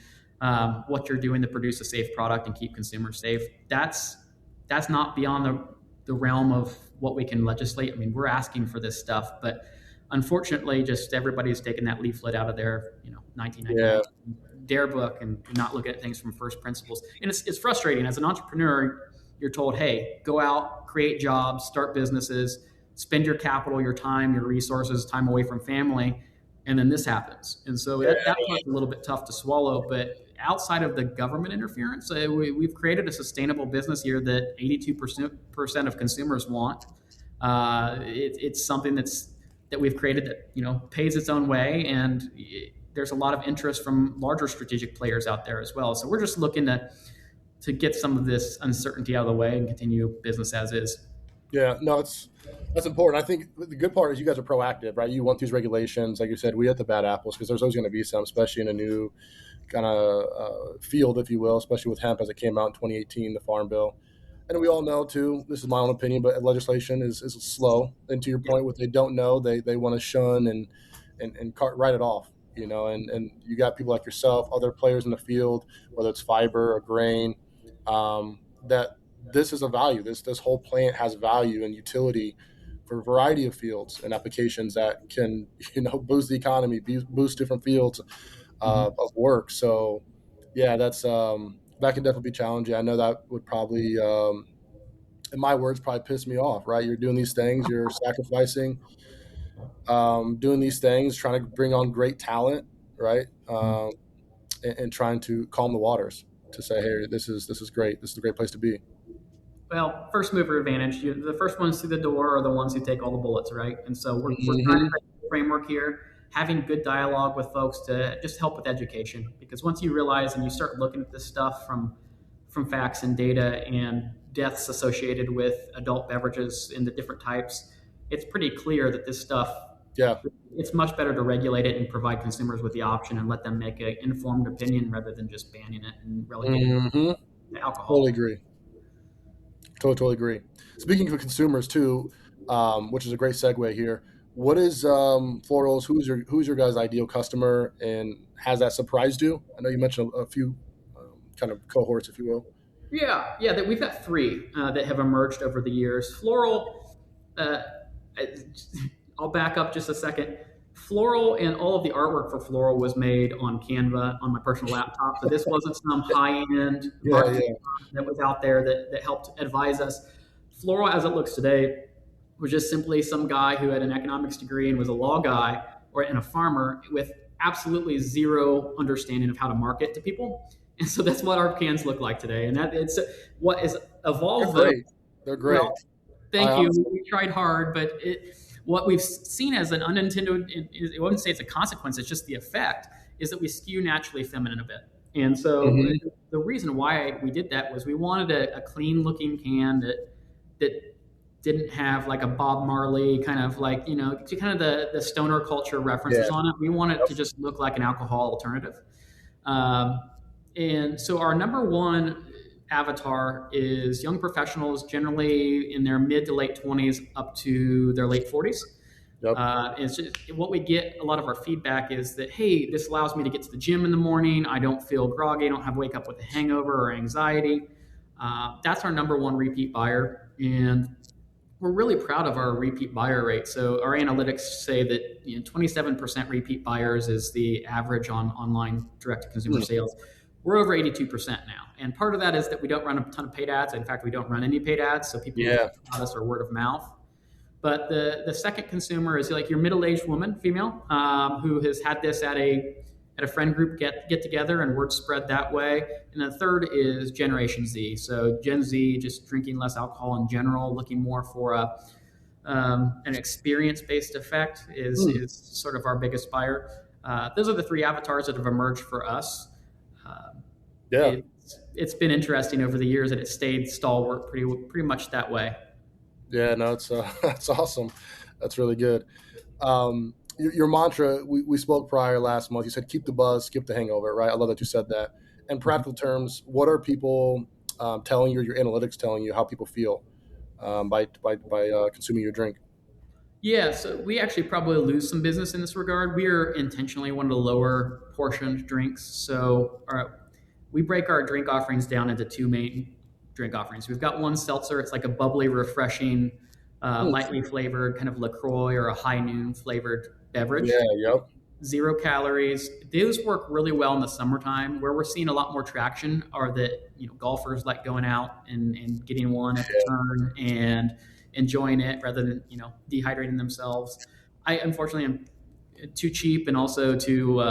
what you're doing to produce a safe product and keep consumers safe, that's not beyond the realm of what we can legislate. I mean, we're asking for this stuff, but unfortunately, just everybody's taken that leaflet out of their 1999 dare book and not look at things from first principles. And it's frustrating. As an entrepreneur, you're told, hey, go out, create jobs, start businesses, spend your capital, your time, your resources, time away from family, and then this happens. And so that part's a little bit tough to swallow. But outside of the government interference, we've created a sustainable business here that 82% of consumers want. It's something that we've created that pays its own way, and there's a lot of interest from larger strategic players out there as well. So we're just looking to get some of this uncertainty out of the way and continue business as is. Yeah, no, that's important. I think the good part is you guys are proactive, right? You want these regulations, like you said, we have the bad apples because there's always going to be some, especially in a new kind of field, if you will, especially with hemp as it came out in 2018, the Farm Bill. And we all know too, this is my own opinion, but legislation is slow. And to your point, what they don't know, they want to shun and write it off, and you got people like yourself, other players in the field, whether it's fiber or grain, that this is a value. This whole plant has value and utility for a variety of fields and applications that can, boost the economy, boost different fields of work. So yeah, that can definitely be challenging. I know that would probably, in my words, probably piss me off, right? You're doing these things, you're sacrificing, doing these things, trying to bring on great talent, right? And trying to calm the waters to say, hey, this is great. This is a great place to be. Well, first mover advantage. The first ones through the door are the ones who take all the bullets, right? And so we're trying to create a framework here, having good dialogue with folks to just help with education. Because once you realize and you start looking at this stuff from facts and data and deaths associated with adult beverages in the different types, it's pretty clear that this stuff, it's much better to regulate it and provide consumers with the option and let them make an informed opinion rather than just banning it and relegating it to alcohol. Totally agree. Totally agree. Speaking of consumers too, which is a great segue here. What is Floral's? Who's your guys' ideal customer, and has that surprised you? I know you mentioned a few kind of cohorts, if you will. Yeah. We've got three that have emerged over the years. Floral. I'll back up just a second. Floral and all of the artwork for Floral was made on Canva on my personal laptop. So this wasn't some high-end art that was out there that helped advise us. Floral, as it looks today, was just simply some guy who had an economics degree and was a law guy and a farmer with absolutely zero understanding of how to market to people. And so that's what our cans look like today. And it's what is evolved. They're great. Well, thank you. We tried hard, but what we've seen as an unintended, I wouldn't say it's a consequence, it's just the effect, is that we skew naturally feminine a bit. And so the reason why we did that was we wanted a clean looking can that didn't have like a Bob Marley kind of like, kind of the stoner culture references on it. We wanted it to just look like an alcohol alternative. And so our number one avatar is young professionals, generally in their mid to late 20s up to their late 40s. It's just, what we get a lot of our feedback is that, hey, this allows me to get to the gym in the morning. I don't feel groggy. I don't have to wake up with a hangover or anxiety. That's our number one repeat buyer. And we're really proud of our repeat buyer rate. So our analytics say that 27% repeat buyers is the average on online direct-to-consumer sales. We're over 82% now. And part of that is that we don't run a ton of paid ads. In fact, we don't run any paid ads. So people Yeah. about us are word of mouth. But the second consumer is like your middle-aged woman, female, who has had this at a friend group get together, and word spread that way. And the third is Generation Z. So Gen Z just drinking less alcohol in general, looking more for an experience-based effect is sort of our biggest buyer. Those are the three avatars that have emerged for us. Yeah. It's been interesting over the years that it stayed stalwart pretty much that way. Yeah, no, it's that's awesome. That's really good. Your mantra, we spoke prior last month. You said keep the buzz, skip the hangover, right? I love that you said that. In practical terms, what are people telling you, your analytics telling you how people feel by consuming your drink? Yeah, so we actually probably lose some business in this regard. We are intentionally one of the lower portioned drinks. So we break our drink offerings down into two main drink offerings. We've got one seltzer. It's like a bubbly, refreshing, lightly flavored kind of LaCroix or a high noon flavored beverage. Yeah, yep. 0 calories. Those work really well in the summertime. Where we're seeing a lot more traction are that golfers like going out and getting one at the turn and enjoying it rather than dehydrating themselves. I unfortunately am too cheap, and also to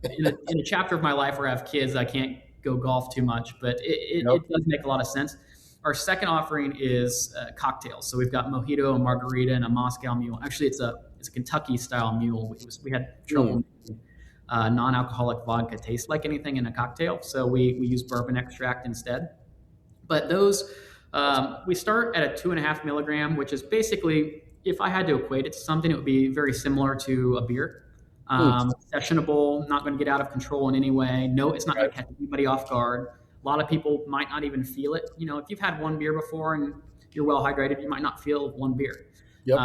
in a chapter of my life where I have kids, I can't go golf too much, but it does make a lot of sense. Our second offering is cocktails. So we've got mojito, a margarita, and a Moscow Mule. Actually, it's a Kentucky style mule. We had trouble making non-alcoholic vodka taste like anything in a cocktail, so we use bourbon extract instead. But those we start at a 2.5 milligram, which is basically, if I had to equate it to something, it would be very similar to a beer. Sessionable, not going to get out of control in any way. No, it's not going to catch anybody off guard. A lot of people might not even feel it. If you've had one beer before and you're well hydrated, you might not feel one beer. Yep.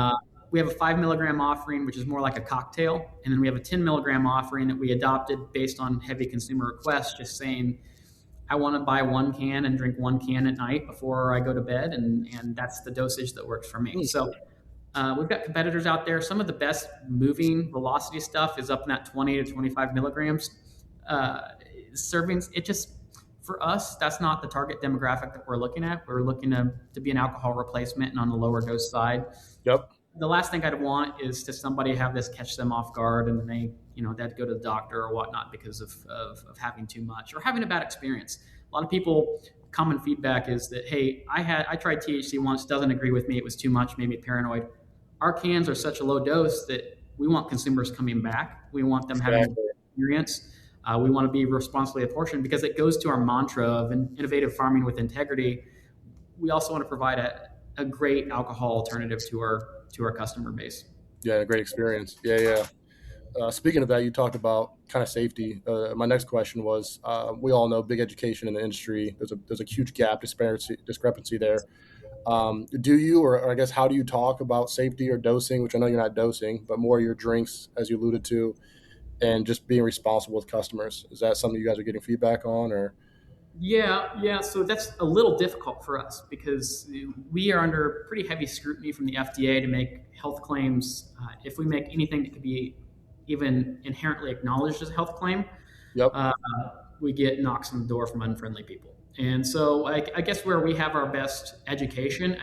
We have a 5 milligram offering, which is more like a cocktail. And then we have a 10 milligram offering that we adopted based on heavy consumer requests, just saying, I want to buy one can and drink one can at night before I go to bed. And that's the dosage that works for me. So we've got competitors out there. Some of the best moving velocity stuff is up in that 20 to 25 milligrams servings. It just, for us, that's not the target demographic that we're looking at. We're looking to be an alcohol replacement and on the lower dose side. Yep. The last thing I'd want is to somebody have this catch them off guard and then they had to go to the doctor or whatnot because of having too much or having a bad experience. A lot of people, common feedback is that, hey, I tried THC once, doesn't agree with me. It was too much, made me paranoid. Our cans are such a low dose that we want consumers coming back. We want them having an experience. We want to be responsibly apportioned because it goes to our mantra of innovative farming with integrity. We also want to provide a great alcohol alternative to our customer base. Yeah, a great experience. Yeah. Speaking of that, you talked about kind of safety. My next question was, we all know big education in the industry. There's a huge gap, discrepancy there. Do you, or I guess, how do you talk about safety or dosing, which I know you're not dosing, but more your drinks, as you alluded to, and just being responsible with customers? Is that something you guys are getting feedback on, or? Yeah. So that's a little difficult for us because we are under pretty heavy scrutiny from the FDA to make health claims. If we make anything that could be even inherently acknowledged as a health claim, Yep. We get knocks on the door from unfriendly people. And so I guess where we have our best education,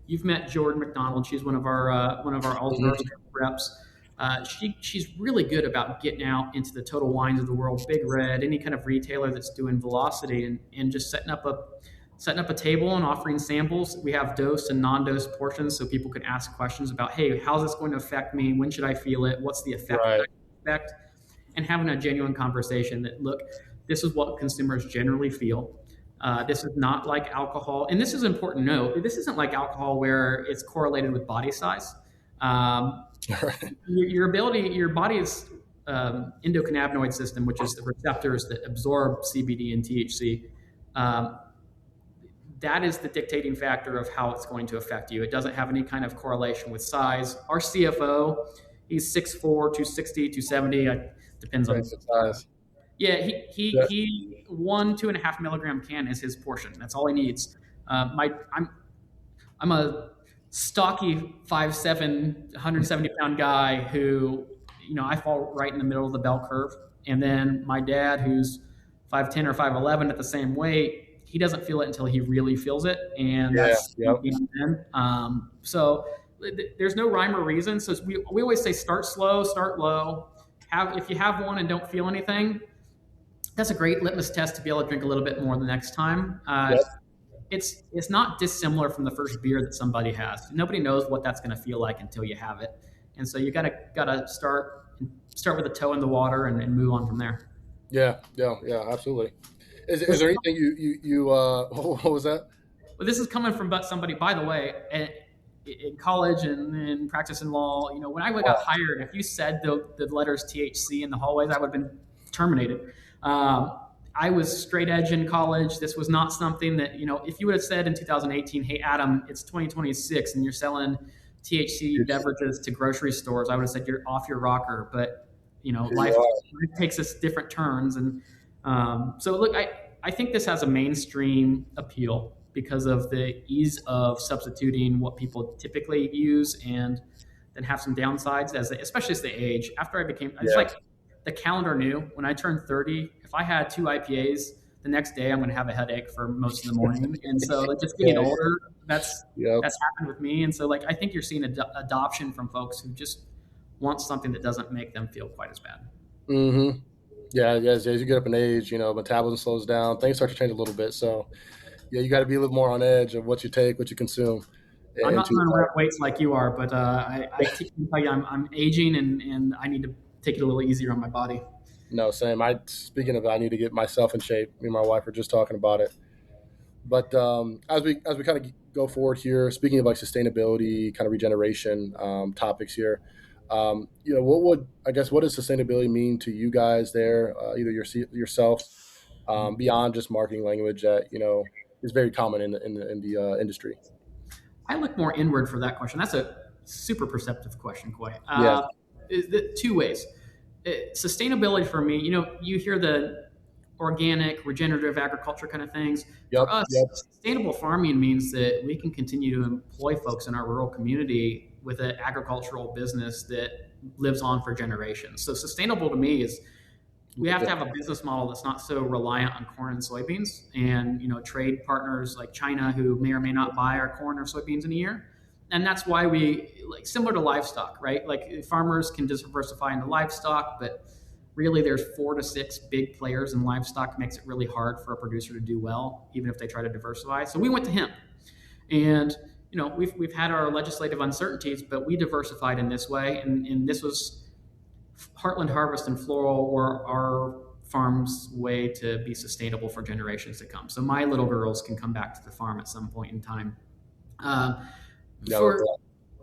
you've met Jordan McDonald. She's one of our Alzheimer's reps. She's really good about getting out into the Total Wines of the world, Big Red, any kind of retailer that's doing velocity and just setting up a table and offering samples. We have dosed and non-dosed portions so people can ask questions about, hey, how's this going to affect me? When should I feel it? What's the effect that I expect? And having a genuine conversation that, look, this is what consumers generally feel. This is not like alcohol. And this is important to note. This isn't like alcohol where it's correlated with body size. Your body's endocannabinoid system, which is the receptors that absorb CBD and THC, that is the dictating factor of how it's going to affect you. It doesn't have any kind of correlation with size. Our CFO, he's 6'4", 260, 270. Depends on size. Yeah, he 2.5 milligram can is his portion. That's all he needs. I'm a stocky 5'7", 170 pound guy who, I fall right in the middle of the bell curve. And then my dad, who's 5'10" or 5'11" at the same weight, he doesn't feel it until he really feels it, and Yeah. that's Yep. so there's no rhyme or reason. So we always say start slow, start low. If you have one and don't feel anything, that's a great litmus test to be able to drink a little bit more the next time. Yep. It's not dissimilar from the first beer that somebody has. Nobody knows what that's going to feel like until you have it, and so you gotta start with a toe in the water and move on from there. Yeah. Absolutely. Is there anything you what was that? Well, this is coming from somebody, by the way, in college and practicing law. When I got hired, if you said the letters THC in the hallways, I would have been terminated. I was straight edge in college. This was not something that, if you would have said in 2018, hey, Adam, it's 2026 and you're selling THC beverages to grocery stores, I would have said you're off your rocker. But, life takes us different turns. And so, look, I think this has a mainstream appeal because of the ease of substituting what people typically use and then have some downsides, especially as they age. After I became, it's like the calendar knew when I turned 30, if I had 2 IPAs, the next day I'm going to have a headache for most of the morning. And so just getting older, that's happened with me. And so I think you're seeing adoption from folks who just want something that doesn't make them feel quite as bad. Mm-hmm. Yeah, as you get up in age, metabolism slows down, things start to change a little bit. So you got to be a little more on edge of what you take, what you consume. I'm not trying to rep weights like you are, but I can tell you I'm aging and I need to take it a little easier on my body. No, same. Speaking of, I need to get myself in shape. Me and my wife were just talking about it. But as we kind of go forward here, speaking of sustainability, kind of regeneration topics here, what does sustainability mean to you guys there? Either yourself, beyond just marketing language that is very common in the industry. I look more inward for that question. That's a super perceptive question, Coy. Yeah. 2 ways. Sustainability for me, you hear the organic, regenerative agriculture kind of things. Yep. For us, sustainable farming means that we can continue to employ folks in our rural community with an agricultural business that lives on for generations. So sustainable to me is we have to have a business model that's not so reliant on corn and soybeans and, trade partners like China who may or may not buy our corn or soybeans in a year. And that's why similar to livestock, right? Farmers can diversify into livestock, but really there's 4 to 6 big players in livestock. Makes it really hard for a producer to do well, even if they try to diversify. So we went to hemp, and we've had our legislative uncertainties, but we diversified in this way, and this was Heartland Harvest and Floral were our farm's way to be sustainable for generations to come. So my little girls can come back to the farm at some point in time.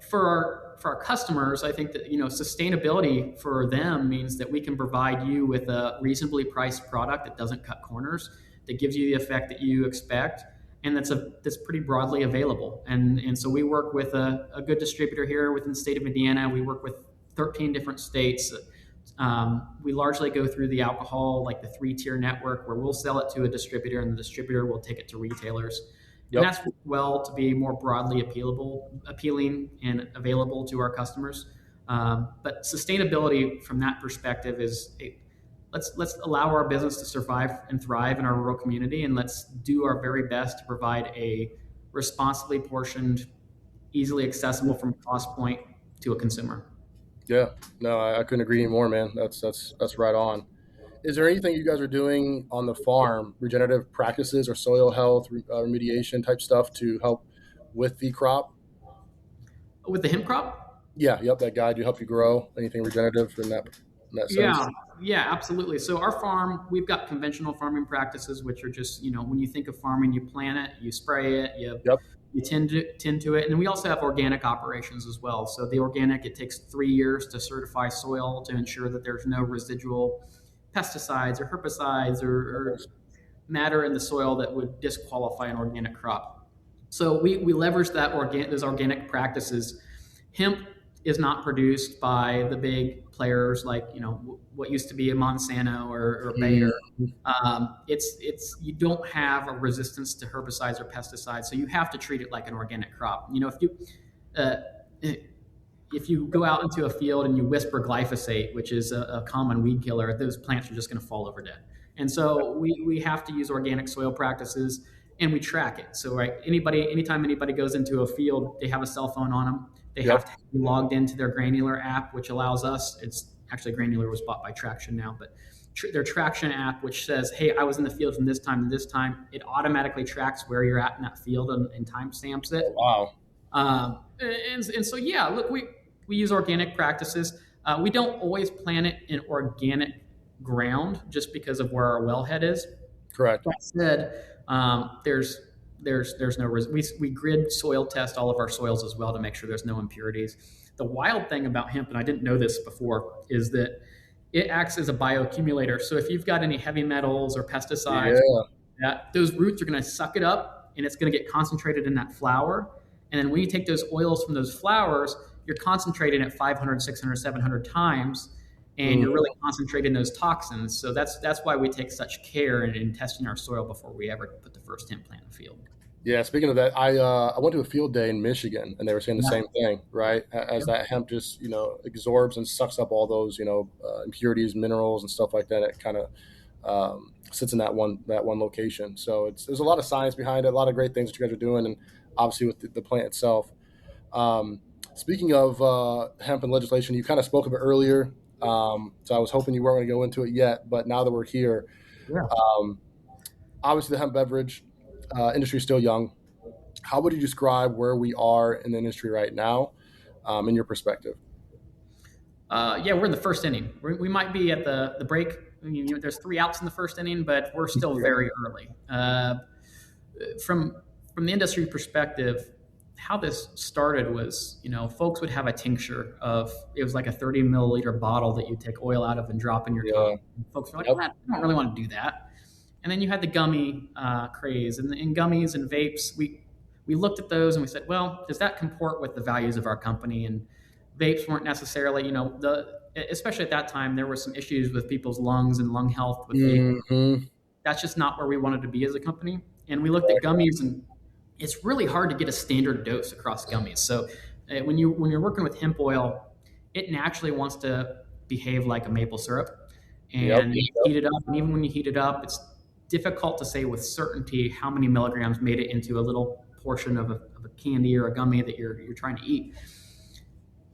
For our customers, I think that sustainability for them means that we can provide you with a reasonably priced product that doesn't cut corners, that gives you the effect that you expect, and that's pretty broadly available. And so we work with a good distributor here within the state of Indiana. We work with 13 different states. We largely go through the alcohol, like the 3-tier network, where we'll sell it to a distributor and the distributor will take it to retailers. Yep. And that's well to be more broadly appealing and available to our customers. But sustainability from that perspective is let's allow our business to survive and thrive in our rural community, and let's do our very best to provide a responsibly portioned, easily accessible from cost point to a consumer. Yeah, no, I couldn't agree anymore, man. That's right on. Is there anything you guys are doing on the farm, regenerative practices or soil health remediation type stuff to help with the crop? With the hemp crop? Yeah, yep, that guide to help you grow. Anything regenerative in that sense? Yeah, absolutely. So our farm, we've got conventional farming practices, which are just, when you think of farming, you plant it, you spray it, you tend to it. And we also have organic operations as well. So the organic, it takes 3 years to certify soil to ensure that there's no residual pesticides or herbicides or matter in the soil that would disqualify an organic crop. So we leverage those organic practices. Hemp is not produced by the big players like what used to be a Monsanto or Bayer. It's you don't have a resistance to herbicides or pesticides, so you have to treat it like an organic crop. If you if you go out into a field and you whisper glyphosate, which is a common weed killer, those plants are just going to fall over dead. And so we have to use organic soil practices, and we track it. So right, anytime anybody goes into a field, they have a cell phone on them. They have to be logged into their Granular app, which allows us. It's actually Granular was bought by Traction now, but their Traction app, which says, "Hey, I was in the field from this time to this time." It automatically tracks where you're at in that field and timestamps it. Oh, wow. And so yeah, look, we use organic practices. We don't always plant it in organic ground just because of where our wellhead is. correct. That said, there's no risk. We grid soil test all of our soils as well to make sure there's no impurities. The wild thing about hemp, and I didn't know this before, is that it acts as a bioaccumulator. So if you've got any heavy metals or pesticides, those roots are going to suck it up, and it's going to get concentrated in that flower. And then when you take those oils from those flowers, you're concentrating it 500, 600, 700 times, and you're really concentrating those toxins. So that's why we take such care in testing our soil before we ever put the first hemp plant in the field. Yeah, speaking of that, I went to a field day in Michigan, and they were saying the same thing, right? As that hemp just absorbs and sucks up all those impurities, minerals, and stuff like that. It kind of sits in that one location. So there's a lot of science behind it, a lot of great things that you guys are doing, and obviously with the plant itself. Speaking of hemp and legislation, you kind of spoke of it earlier. So I was hoping you weren't going to go into it yet, but now that we're here, obviously the hemp beverage industry is still young. How would you describe where we are in the industry right now, in your perspective? We're in the first inning. We might be at the break. There's 3 outs in the first inning, but we're still very early. From the industry perspective, how this started was, folks would have a tincture of, it was like a 30 milliliter bottle that you take oil out of and drop in your tongue. Folks were like, I don't really want to do that. And then you had the gummy craze, and in gummies and vapes, we looked at those and we said, well, does that comport with the values of our company? And vapes weren't necessarily, especially at that time, there were some issues with people's lungs and lung health with vape. That's just not where we wanted to be as a company. And we looked at gummies, and it's really hard to get a standard dose across gummies. So when you're working with hemp oil, it naturally wants to behave like a maple syrup, and you heat it up. And even when you heat it up, it's difficult to say with certainty how many milligrams made it into a little portion of a candy or a gummy that you're trying to eat.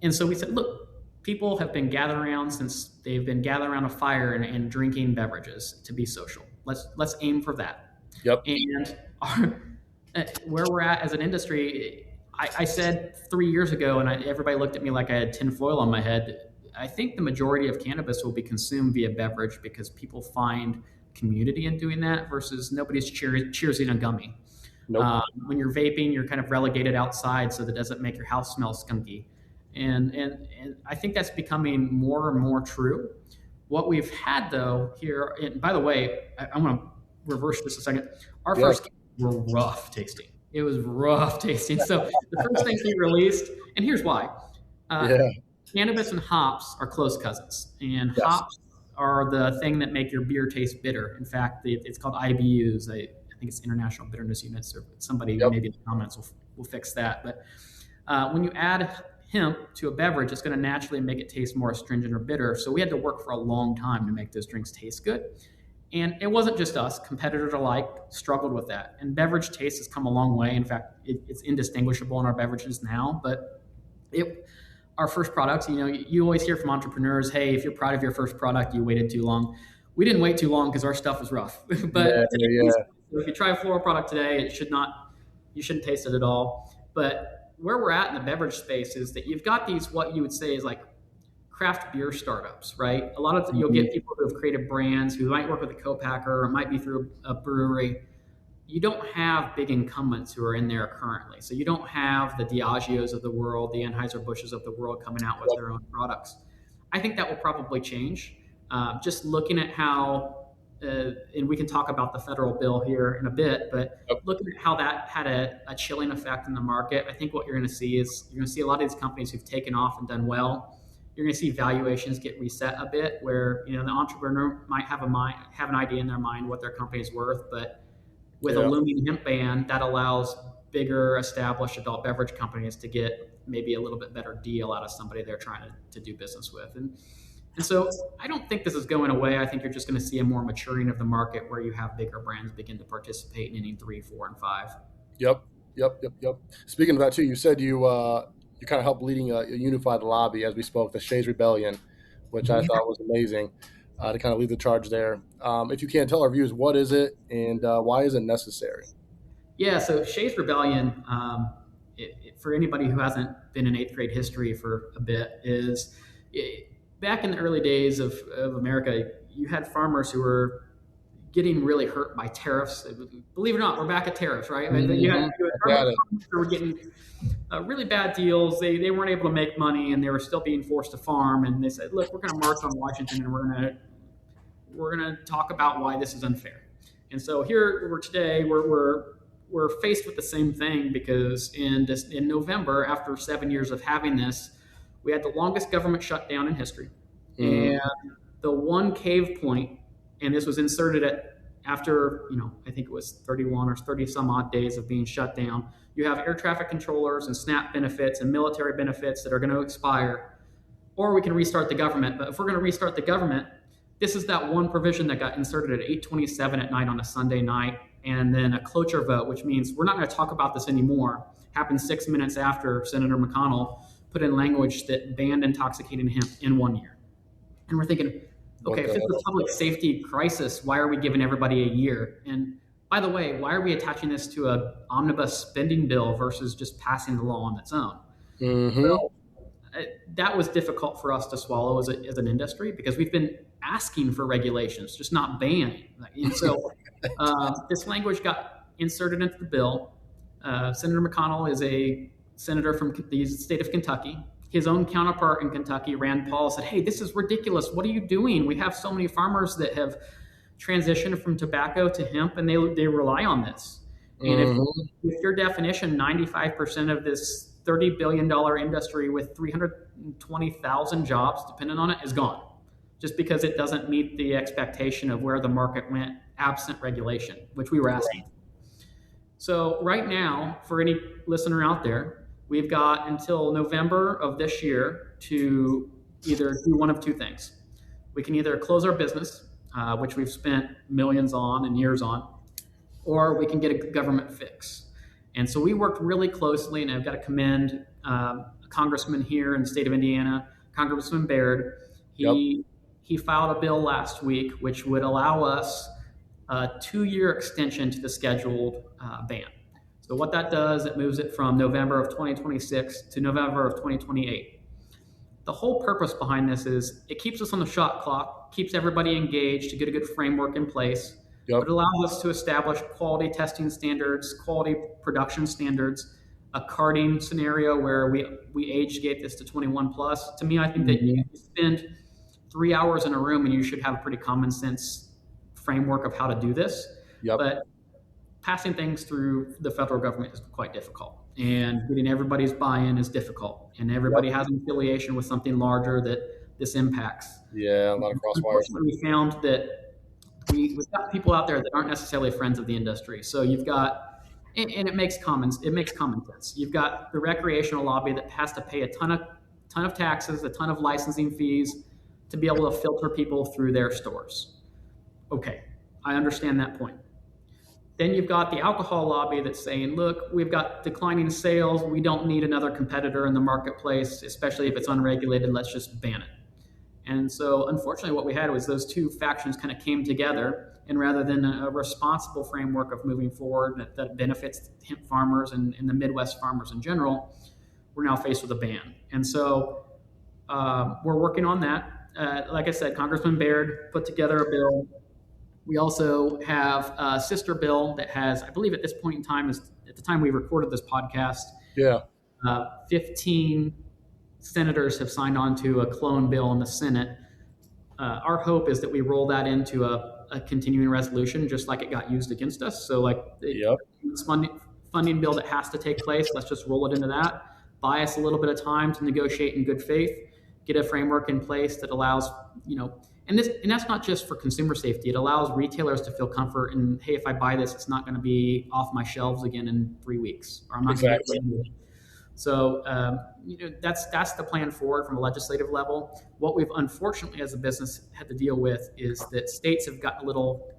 And so we said, look, people have been gathered around since they've been gathered around a fire and drinking beverages to be social. Let's aim for that. And where we're at as an industry, I said 3 years ago, and everybody looked at me like I had tinfoil on my head. I think the majority of cannabis will be consumed via beverage because people find community in doing that versus nobody's cheersing a gummy. When you're vaping, you're kind of relegated outside so that it doesn't make your house smell skunky. And I think that's becoming more and more true. What we've had though here, and by the way, I want to reverse this a second. Our first were rough tasting. It was rough tasting. So the first thing we released, and here's why. Cannabis and hops are close cousins, and hops are the thing that make your beer taste bitter. In fact, it's called IBUs. I think it's International Bitterness Units, or somebody maybe in the comments will fix that. But when you add hemp to a beverage, it's going to naturally make it taste more astringent or bitter. So we had to work for a long time to make those drinks taste good. And it wasn't just us. Competitors alike struggled with that. And beverage taste has come a long way. In fact, it's indistinguishable in our beverages now. But our first products, you always hear from entrepreneurs, hey, if you're proud of your first product, you waited too long. We didn't wait too long because our stuff was rough. But if you try a floral product today, you shouldn't taste it at all. But where we're at in the beverage space is that you've got these, what you would say is like craft beer startups, right? A lot of you'll get people who have created brands who might work with a co-packer or it might be through a brewery. You don't have big incumbents who are in there currently. So you don't have the Diageos of the world, the Anheuser-Busch's of the world coming out with their own products. I think that will probably change. Just looking at how, and we can talk about the federal bill here in a bit, but looking at how that had a chilling effect in the market, I think what you're going to see is you're going to see a lot of these companies who've taken off and done well. You're going to see valuations get reset a bit where, the entrepreneur might have an idea in their mind what their company is worth, but with a looming hemp ban, that allows bigger established adult beverage companies to get maybe a little bit better deal out of somebody they're trying to do business with. And so I don't think this is going away. I think you're just going to see a more maturing of the market where you have bigger brands begin to participate in inning 3, 4, and 5. Yep. Speaking of that too, you said you kind of helped leading a unified lobby as we spoke, the Shays Rebellion, which I thought was amazing to kind of lead the charge there. If you can't tell our viewers, what is it and why is it necessary? Yeah, so Shays Rebellion, for anybody who hasn't been in 8th grade history for a bit, back in the early days of America, you had farmers who were getting really hurt by tariffs. Believe it or not, we're back at tariffs, right? You had farmers who were getting really bad deals. They weren't able to make money, and they were still being forced to farm. And they said, "Look, we're going to march on Washington, and we're going to talk about why this is unfair." And so here we're today. We're faced with the same thing because in November, after 7 years of having this, we had the longest government shutdown in history, and the one cave point. And this was inserted after, I think it was 31 or 30 some odd days of being shut down. You have air traffic controllers and SNAP benefits and military benefits that are going to expire, or we can restart the government. But if we're going to restart the government, this is that one provision that got inserted at 8:27 at night on a Sunday night. And then a cloture vote, which means we're not going to talk about this anymore, happened 6 minutes after Senator McConnell put in language that banned intoxicating hemp in 1 year. And we're thinking, okay, if it's a public safety crisis, why are we giving everybody a year? And by the way, why are we attaching this to an omnibus spending bill versus just passing the law on its own? So, that was difficult for us to swallow as an industry because we've been asking for regulations, just not banning. And so this language got inserted into the bill. Senator McConnell is a senator from the state of Kentucky. His own counterpart in Kentucky, Rand Paul, said, "Hey, this is ridiculous. What are you doing? We have so many farmers that have transitioned from tobacco to hemp, and they rely on this." And if your definition, 95% of this $30 billion industry with 320,000 jobs dependent on it is gone, just because it doesn't meet the expectation of where the market went absent regulation, which we were asking. So right now, for any listener out there, we've got until November of this year to either do one of two things. We can either close our business, which we've spent millions on and years on, or we can get a government fix. And so we worked really closely, and I've got to commend a congressman here in the state of Indiana, Congressman Baird. He filed a bill last week which would allow us a 2-year extension to the scheduled ban. So what that does, it moves it from November of 2026 to November of 2028. The whole purpose behind this is it keeps us on the shot clock, keeps everybody engaged to get a good framework in place. It allows us to establish quality testing standards, quality production standards, a carding scenario where we age gate this to 21 plus. To me, I think that you spend 3 hours in a room and you should have a pretty common sense framework of how to do this. But passing things through the federal government is quite difficult, and getting everybody's buy-in is difficult, and everybody has an affiliation with something larger that this impacts. Yeah, a lot of crosswires. We found that we've got people out there that aren't necessarily friends of the industry. So you've got, and it makes common sense. You've got the recreational lobby that has to pay a ton of taxes, a ton of licensing fees to be able to filter people through their stores. Okay, I understand that point. Then you've got the alcohol lobby that's saying, look, we've got declining sales. We don't need another competitor in the marketplace, especially if it's unregulated. Let's just ban it. And so unfortunately what we had was those two factions kind of came together, and rather than a responsible framework of moving forward that benefits hemp farmers and the Midwest farmers in general, we're now faced with a ban. And so we're working on that. Like I said, Congressman Baird put together a bill. We also have a sister bill that has, I believe at this point in time, is at the time we recorded this podcast, 15 senators have signed on to a clone bill in the Senate. Our hope is that we roll that into a continuing resolution, just like it got used against us. So it's funding bill that has to take place. Let's just roll it into that. Buy us a little bit of time to negotiate in good faith, get a framework in place that allows, and that's not just for consumer safety. It allows retailers to feel comfort in, hey, if I buy this, it's not going to be off my shelves again in 3 weeks, or I'm not going to get it. So that's the plan forward from a legislative level. What we've unfortunately as a business had to deal with is that states have gotten a little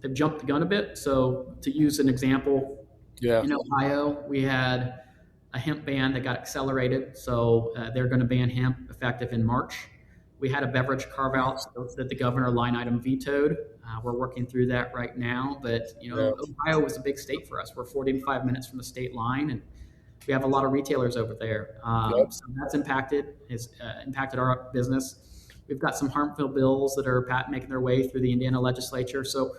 they've jumped the gun a bit. So to use an example, Yeah. in Ohio we had a hemp ban that got accelerated. So they're going to ban hemp effective in March. We had a beverage carve out that the governor line item vetoed. We're working through that right now. But, Ohio was a big state for us. We're 45 minutes from the state line, and we have a lot of retailers over there. So that's impacted our business. We've got some harmful bills that are making their way through the Indiana legislature. So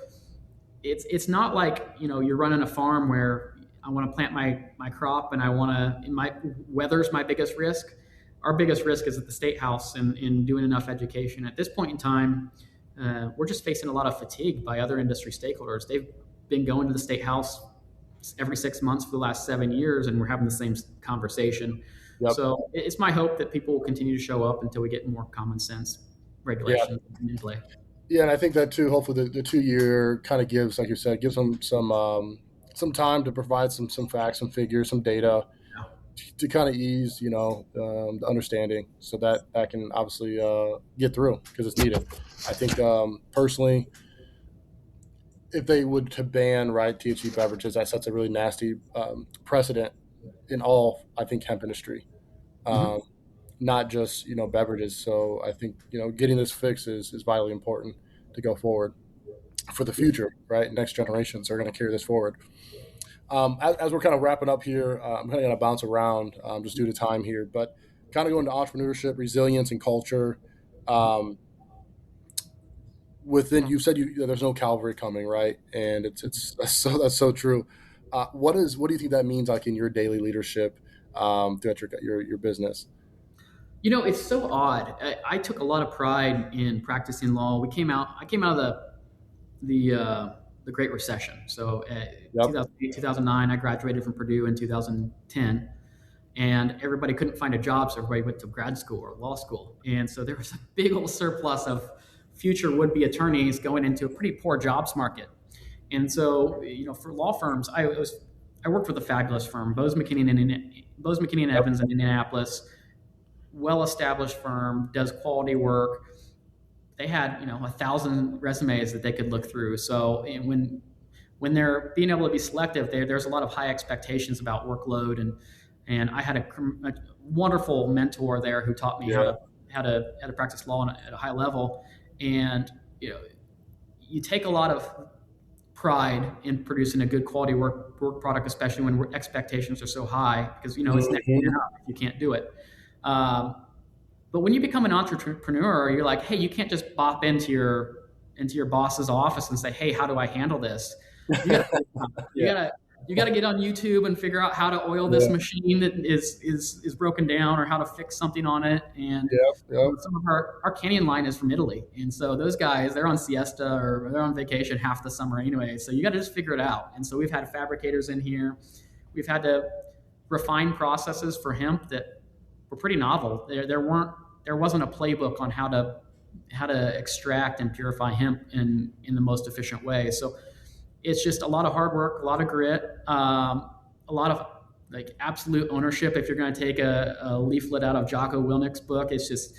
it's not like, you're running a farm where I want to plant my crop and I want to, weather's my biggest risk. Our biggest risk is at the state house in doing enough education. At this point in time, we're just facing a lot of fatigue by other industry stakeholders. They've been going to the state house every 6 months for the last 7 years, and we're having the same conversation. Yep. So it's my hope that people will continue to show up until we get more common sense regulations in play. Yeah, and I think that too. Hopefully, the 2 year kind of gives, like you said, gives them some time to provide some facts, some figures, some data to kind of ease, the understanding, so that can obviously get through because it's needed. I think personally, if they would to ban THC beverages, that sets a really nasty precedent in all, I think, hemp industry, not just beverages. So I think getting this fixed is vitally important to go forward for the future. Right, next generations are going to carry this forward. As we're kind of wrapping up here, I'm kind of going to bounce around just due to time here, but kind of going to entrepreneurship, resilience, and culture. Within, you said there's no cavalry coming, right? And that's so true. What do you think that means, like in your daily leadership throughout your business? It's so odd. I took a lot of pride in practicing law. I came out of the Great Recession. So 2008, 2009, I graduated from Purdue in 2010, and everybody couldn't find a job, so everybody went to grad school or law school. And so there was a big old surplus of future would-be attorneys going into a pretty poor jobs market. And so, for law firms, I worked with a fabulous firm, Bose McKinney and Evans in Indianapolis, well-established firm, does quality work. They had 1,000 resumes that they could look through. So when they're being able to be selective, there's a lot of high expectations about workload, and I had a wonderful mentor there who taught me how to practice law at a high level. And you take a lot of pride in producing a good quality work product, especially when expectations are so high, because it's never enough if you can't do it. But when you become an entrepreneur, you're like, hey, you can't just bop into your boss's office and say, hey, how do I handle this? You gotta get on YouTube and figure out how to oil this machine that is broken down, or how to fix something on it. And some of our canning line is from Italy, and so those guys, they're on siesta or they're on vacation half the summer anyway. So you got to just figure it out. And so we've had fabricators in here. We've had to refine processes for hemp that were pretty novel. There wasn't a playbook on how to extract and purify hemp in the most efficient way. So it's just a lot of hard work, a lot of grit, a lot of absolute ownership. If you're going to take a leaflet out of Jocko Willnick's book, it's just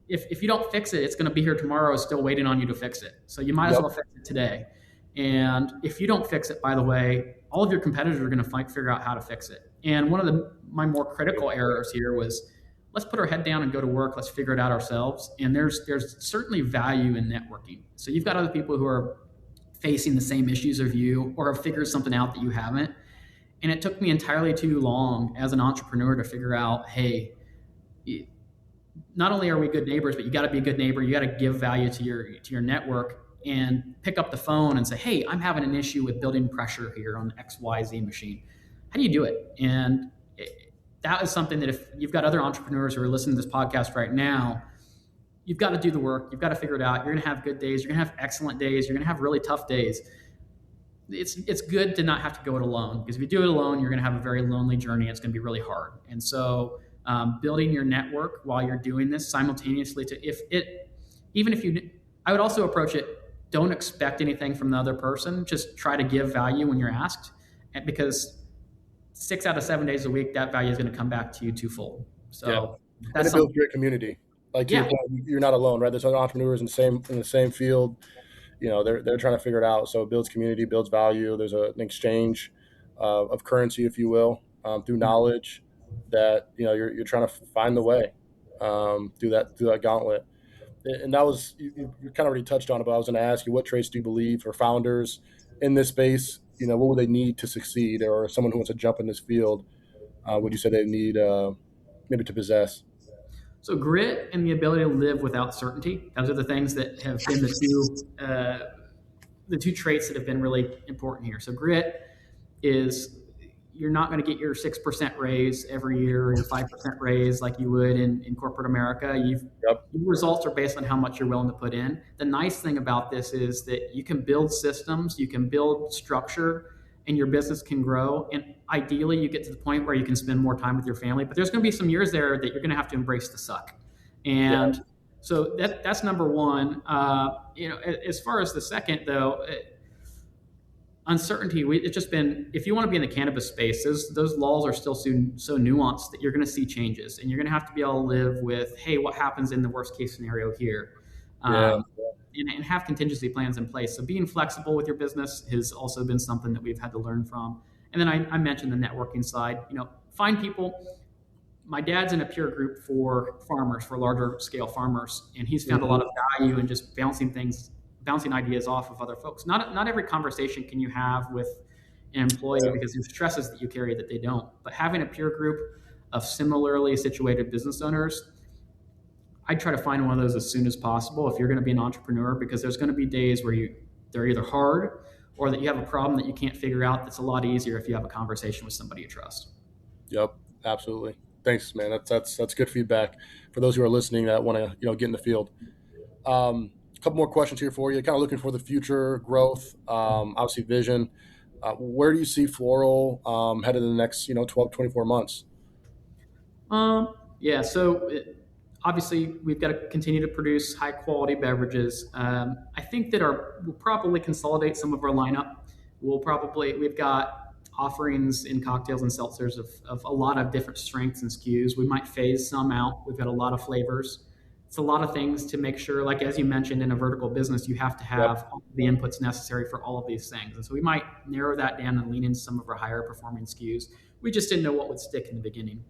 if you don't fix it, it's going to be here tomorrow, still waiting on you to fix it. So you might as well fix it today. And if you don't fix it, by the way, all of your competitors are going to figure out how to fix it. And one of my more critical errors here was, let's put our head down and go to work. Let's figure it out ourselves. And there's certainly value in networking. So you've got other people who are facing the same issues as you, or have figured something out that you haven't. And it took me entirely too long as an entrepreneur to figure out, hey, not only are we good neighbors, but you got to be a good neighbor. You got to give value to your network and pick up the phone and say, hey, I'm having an issue with building pressure here on the XYZ machine. How do you do it? And that is something that if you've got other entrepreneurs who are listening to this podcast right now, you've got to do the work. You've got to figure it out. You're going to have good days. You're going to have excellent days. You're going to have really tough days. It's good to not have to go it alone, because if you do it alone, you're going to have a very lonely journey. It's going to be really hard. And so building your network while you're doing this simultaneously I would also approach it, don't expect anything from the other person. Just try to give value when you're asked, because 6 out of 7 days a week, that value is going to come back to you twofold. Yeah. So And that's it builds something. great community. Like to your Yeah. point, you're not alone, right? There's other entrepreneurs in the same field. You know, they're trying to figure it out. So it builds community, builds value. There's an exchange of currency, if you will, through knowledge that you're trying to find the way through that gauntlet. And that was you kind of already touched on it, but I was going to ask you, what traits do you believe for founders in this space? You know, what would they need to succeed, or someone who wants to jump in this field? Would you say they need maybe to possess? So grit and the ability to live without certainty. Those are the things that have been the two traits that have been really important here. So grit is, you're not going to get your 6% raise every year or your 5% raise like you would in corporate America. Yep. Your results are based on how much you're willing to put in. The nice thing about this is that you can build systems, you can build structure, and your business can grow. And ideally, you get to the point where you can spend more time with your family. But there's going to be some years there that you're going to have to embrace the suck. Yeah. And so that's number one. As far as the second, though, uncertainty. It's just been, if you want to be in the cannabis space, those laws are still so nuanced that you're going to see changes, and you're going to have to be able to live with, hey, what happens in the worst case scenario here, Yeah. and have contingency plans in place. So being flexible with your business has also been something that we've had to learn from. And then I mentioned the networking side. Find people. My dad's in a peer group for farmers, for larger scale farmers, and he's found a lot of value in just bouncing ideas off of other folks. Not every conversation can you have with an employee because there's stresses that you carry that they don't. But having a peer group of similarly situated business owners, I try to find one of those as soon as possible if you're going to be an entrepreneur, because there's going to be days where they're either hard or that you have a problem that you can't figure out. That's a lot easier if you have a conversation with somebody you trust. Yep. Absolutely. Thanks, man. That's good feedback for those who are listening that want to get in the field. A couple more questions here for you. Kind of looking for the future growth, obviously vision. Where do you see Floral headed in the next 12, 24 months? Yeah. So obviously we've got to continue to produce high quality beverages. I think that we'll probably consolidate some of our lineup. We've got offerings in cocktails and seltzers of a lot of different strengths and SKUs. We might phase some out. We've got a lot of flavors. It's a lot of things to make sure, like as you mentioned, in a vertical business, you have to have all the inputs necessary for all of these things. And so we might narrow that down and lean into some of our higher performing SKUs. We just didn't know what would stick in the beginning.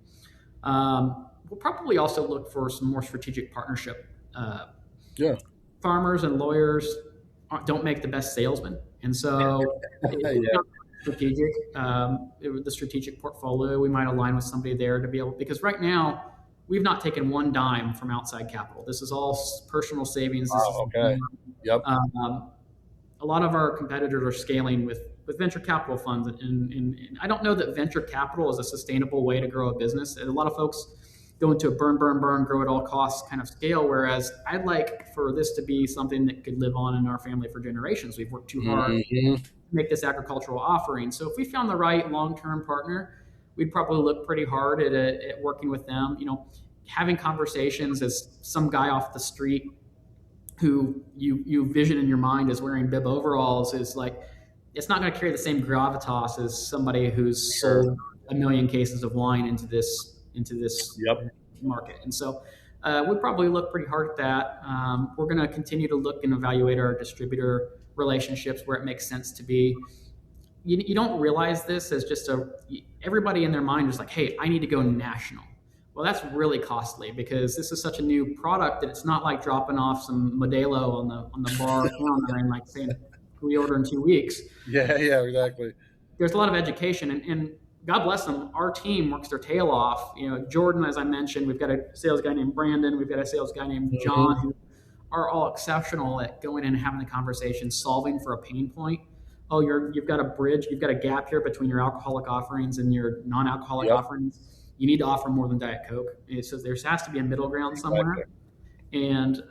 We'll probably also look for some more strategic partnership. Farmers and lawyers don't make the best salesmen. And so strategic, the strategic portfolio, we might align with somebody there to be able, because right now we've not taken one dime from outside capital. This is all personal savings. Okay. Yep. A lot of our competitors are scaling with venture capital funds, and I don't know that venture capital is a sustainable way to grow a business. And a lot of folks go into a burn, grow at all costs kind of scale, whereas I'd like for this to be something that could live on in our family for generations. We've worked too hard to make this agricultural offering. So if we found the right long-term partner, we'd probably look pretty hard at working with them. Having conversations as some guy off the street who you vision in your mind as wearing bib overalls is like, it's not going to carry the same gravitas as somebody who's sold 1 million cases of wine into this market. And so we probably look pretty hard at that. We're going to continue to look and evaluate our distributor relationships where it makes sense to be. You don't realize this as just everybody in their mind is like, hey, I need to go national. Well, that's really costly because this is such a new product that it's not like dropping off some Modelo on the bar counter and like saying, we order in 2 weeks. Yeah, exactly. There's a lot of education, and God bless them. Our team works their tail off. Jordan, as I mentioned, we've got a sales guy named Brandon. We've got a sales guy named John, who are all exceptional at going in and having the conversation, solving for a pain point. Oh, you've got a bridge, you've got a gap here between your alcoholic offerings and your non-alcoholic offerings. You need to offer more than Diet Coke. So there has to be a middle ground somewhere. And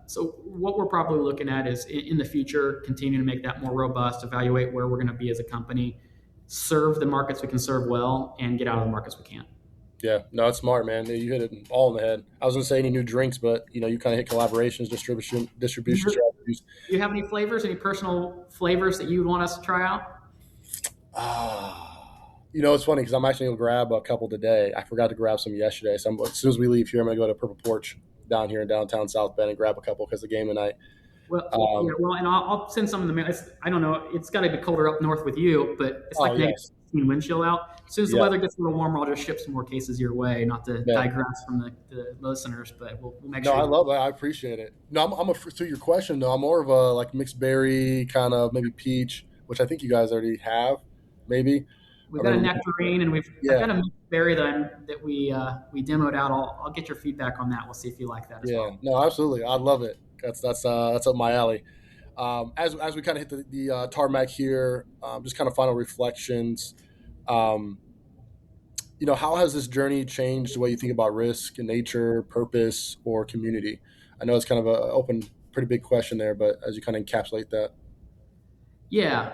so what we're probably looking at is in the future, continue to make that more robust, evaluate where we're going to be as a company, serve the markets we can serve well, and get out of the markets we can't. Yeah, no, it's smart, man. You hit it all in the head. I was going to say any new drinks, but you kind of hit collaborations, distribution strategies. Do you have any flavors, any personal flavors that you would want us to try out? It's funny because I'm actually gonna grab a couple today. I forgot to grab some yesterday, so as soon as we leave here, I'm gonna go to Purple Porch down here in downtown South Bend and grab a couple because the game tonight. Well, yeah, well, and I'll send some in the mail. I don't know. It's got to be colder up north with you, but it's Oh like yes, -15 wind chill out. As soon as the yeah, weather gets a little warmer, I'll just ship some more cases your way. Not to yeah. digress from the listeners, but we'll make No, sure I you. love that. I appreciate it. No, to your question though. I'm more of a like mixed berry kind of maybe peach, which I think you guys already have, maybe, We've or got a maybe nectarine, and I've yeah, got a mixed berry that we demoed out. I'll get your feedback on that. We'll see if you like that as yeah. well. No, absolutely. I love it. That's up my alley. As we kind of hit the tarmac here, just kind of final reflections. Um, how has this journey changed the way you think about risk and nature, purpose, or community? I know it's kind of a open, pretty big question there, but as you kind of encapsulate that. Yeah.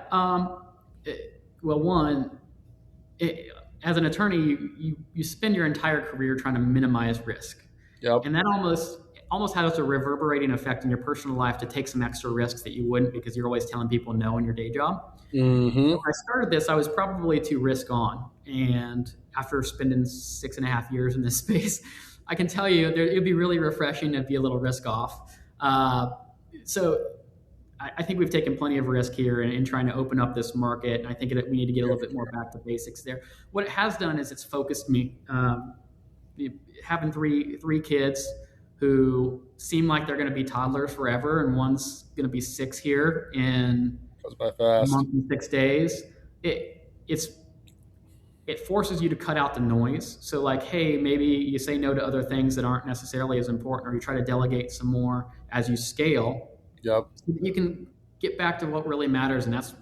Well, one, as an attorney, you spend your entire career trying to minimize risk, Yep. and that almost has a reverberating effect in your personal life to take some extra risks that you wouldn't because you're always telling people no in your day job. So Mm-hmm. when I started this, I was probably too risk on, and after spending 6.5 years in this space, I can tell you it'd be really refreshing to be a little risk off. So I think we've taken plenty of risk here in trying to open up this market. And I think we need to get a Yeah. little bit more back to basics there. What it has done is it's focused me. Having three kids who seem like they're going to be toddlers forever, and one's going to be 6 here in Goes by a fast. month and 6 days. It forces you to cut out the noise. So like, hey, maybe you say no to other things that aren't necessarily as important, or you try to delegate some more as you scale. Yep. You can get back to what really matters, and that's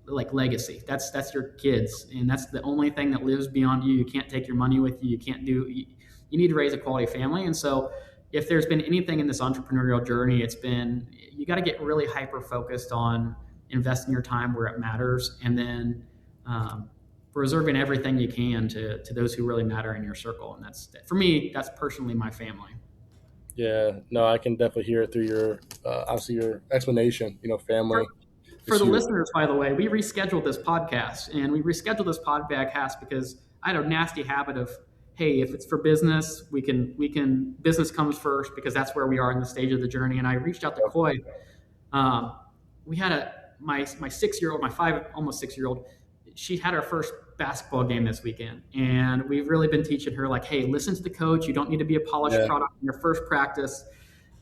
like legacy. That's your kids, and that's the only thing that lives beyond you. You can't take your money with you. You need to raise a quality family. And so if there's been anything in this entrepreneurial journey, it's been you got to get really hyper focused on investing your time where it matters, and then reserving everything you can to those who really matter in your circle. And that's, for me, that's personally my family. Yeah. No, I can definitely hear it through your obviously your explanation. For, Family for is the huge. listeners, by the way, we rescheduled this podcast, and we rescheduled this podcast because I had a nasty habit of, hey, if it's for business, we can business comes first because that's where we are in the stage of the journey. And I reached out to Coy. We had my 6-year-old, my 5 almost 6-year-old. She had her first basketball game this weekend, and we've really been teaching her like, hey, listen to the coach. You don't need to be a polished Yeah. product in your first practice.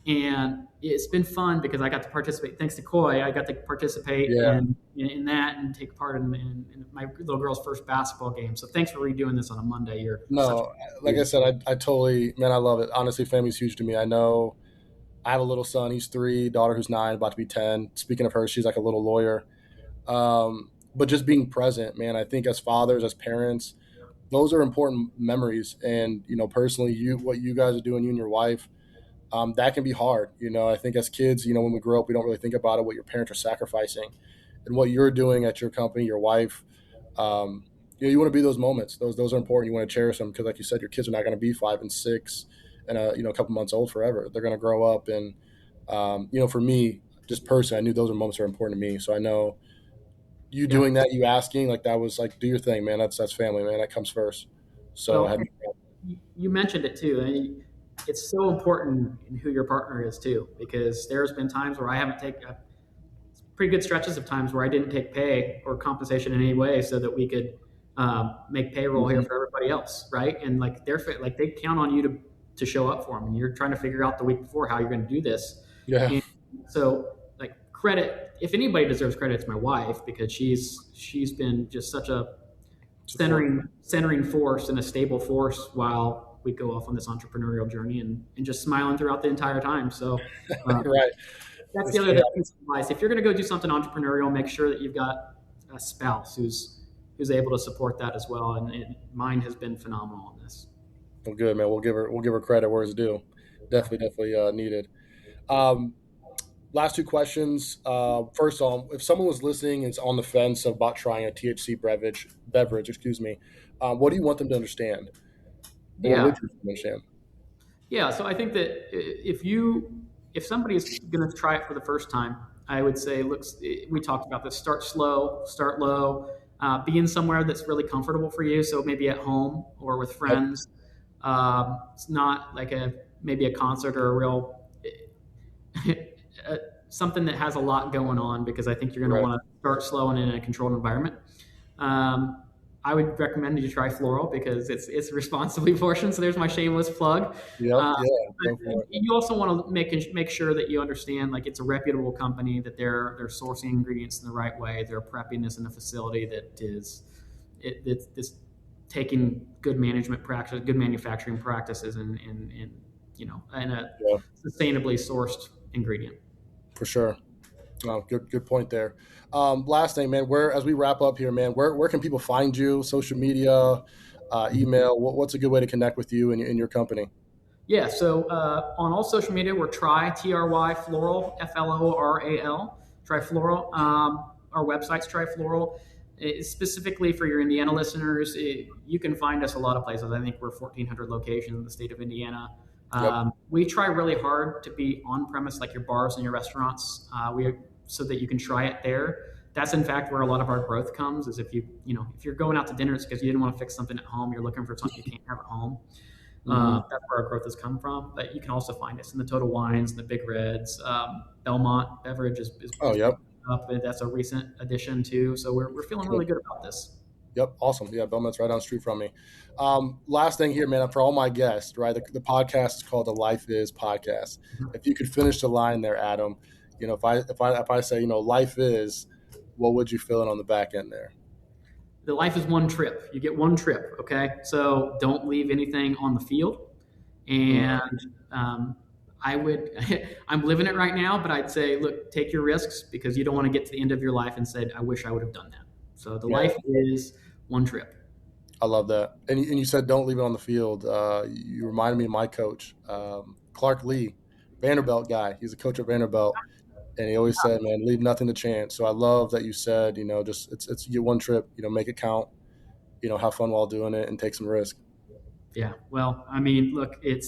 And it's been fun because I got to participate. Thanks to Coy, I got to participate Yeah. in that and take part in my little girl's first basketball game. So thanks for redoing this on a Monday. You're such No, like I said, I totally, man, I love it. Honestly, family's huge to me. I know I have a little son. He's 3, daughter who's 9, about to be 10. Speaking of her, she's like a little lawyer. But just being present, man, I think as fathers, as parents, those are important memories. And, personally, what you guys are doing, you and your wife, that can be hard. I think as kids, when we grow up, we don't really think about it, what your parents are sacrificing and what you're doing at your company, your wife. You want to be those moments. Those are important. You want to cherish them because, like you said, your kids are not going to be 5 and 6 and a couple months old forever. They're going to grow up, and for me, just personally, I knew those are moments that are important to me. So I know you yeah. doing that, you asking, like that was like, do your thing, man. That's family, man. That comes first. So I Well, had, you mentioned it too. And it's so important in who your partner is too, because there's been times where I haven't taken pretty good stretches of times where I didn't take pay or compensation in any way so that we could make payroll here Mhm. for everybody else, right? And like they count on you to show up for them, and you're trying to figure out the week before how you're going to do this. Yeah, And so, like credit, if anybody deserves credit, it's my wife because she's been just such a support. centering force and a stable force while we go off on this entrepreneurial journey and just smiling throughout the entire time. So Right. that's the It's other true. piece of advice. If you're going to go do something entrepreneurial, make sure that you've got a spouse who's able to support that as well. And mine has been phenomenal on this. Well, good, man. We'll give her credit where it's due. Definitely needed. Um, Last two questions. First on, if someone was listening and is on the fence about trying a THC beverage, excuse me, what do you want them to understand? Or what Yeah, would you understand? yeah. So I think that if somebody's going to try it for the first time, I would say, look, we talked about this. Start slow, start low. Being somewhere that's really comfortable for you. So maybe at home or with friends. It's not like maybe a concert or a real something that has a lot going on, because I think you're going to want to start slow and in a controlled environment. I would recommend you try Floral because it's responsibly portioned. So there's my shameless plug. Go for it. You also want to make sure that you understand, like, it's a reputable company, that they're sourcing ingredients in the right way. They're prepping this in a facility that it's taking good management practice, good manufacturing practices, and a sustainably sourced ingredient. For sure. Good point there. Last thing, man, as we wrap up here, man, where can people find you? Social media, email, what's a good way to connect with you and your company? Yeah. So, on all social media, we're TRY Floral, FLORAL, Try Floral. Our website's Try Floral. Specifically for your Indiana listeners, you can find us a lot of places. I think we're 1,400 locations in the state of Indiana. We try really hard to be on premise, like your bars and your restaurants, so that you can try it there. That's in fact where a lot of our growth comes. Is if you're going out to dinner, it's because you didn't want to fix something at home. You're looking for something you can't have at home. That's where our growth has come from. But you can also find us in the Total Wines, the Big Reds, Belmont Beverage is up. That's a recent addition too. So we're feeling really good about this. Yep. Awesome. Yeah. Belmont's right down the street from me. Last thing here, man, for all my guests, right? The podcast is called the Life Is Podcast. If you could finish the line there, Adam, if I say, life is, what would you fill in on the back end there? The life is one trip. You get one trip. Okay. So don't leave anything on the field. And, I'm living it right now, but I'd say, look, take your risks, because you don't want to get to the end of your life and say, I wish I would have done that. So the life is one trip. I love that. And you said, don't leave it on the field. You reminded me of my coach, Clark Lee, Vanderbilt guy. He's a coach at Vanderbilt. And he always said, man, leave nothing to chance. So I love that you said, just it's you get one trip, make it count, have fun while doing it and take some risk. Yeah. Well, I mean, look, I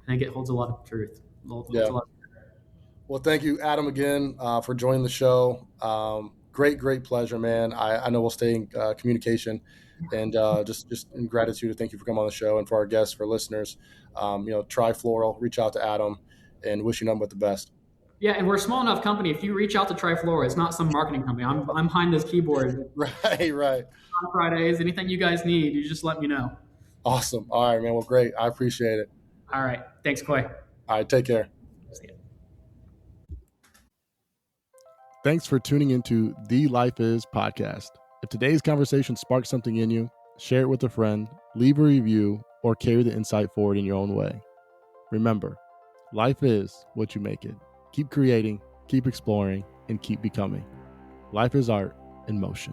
think it holds a lot of truth. Well, thank you, Adam, again, for joining the show. Great pleasure, man. I know we'll stay in communication, and just in gratitude, thank you for coming on the show, and for our guests, for listeners, try Floral, reach out to Adam, and wish you nothing but the best. Yeah, and we're a small enough company. If you reach out to Try Floral, it's not some marketing company. I'm behind this keyboard. Right. On Fridays, anything you guys need, you just let me know. Awesome. All right, man. Well, great. I appreciate it. All right. Thanks, Coy. All right. Take care. See ya. Thanks for tuning into the Life Is podcast. If today's conversation sparked something in you, share it with a friend, leave a review, or carry the insight forward in your own way. Remember, life is what you make it. Keep creating, keep exploring, and keep becoming. Life is art in motion.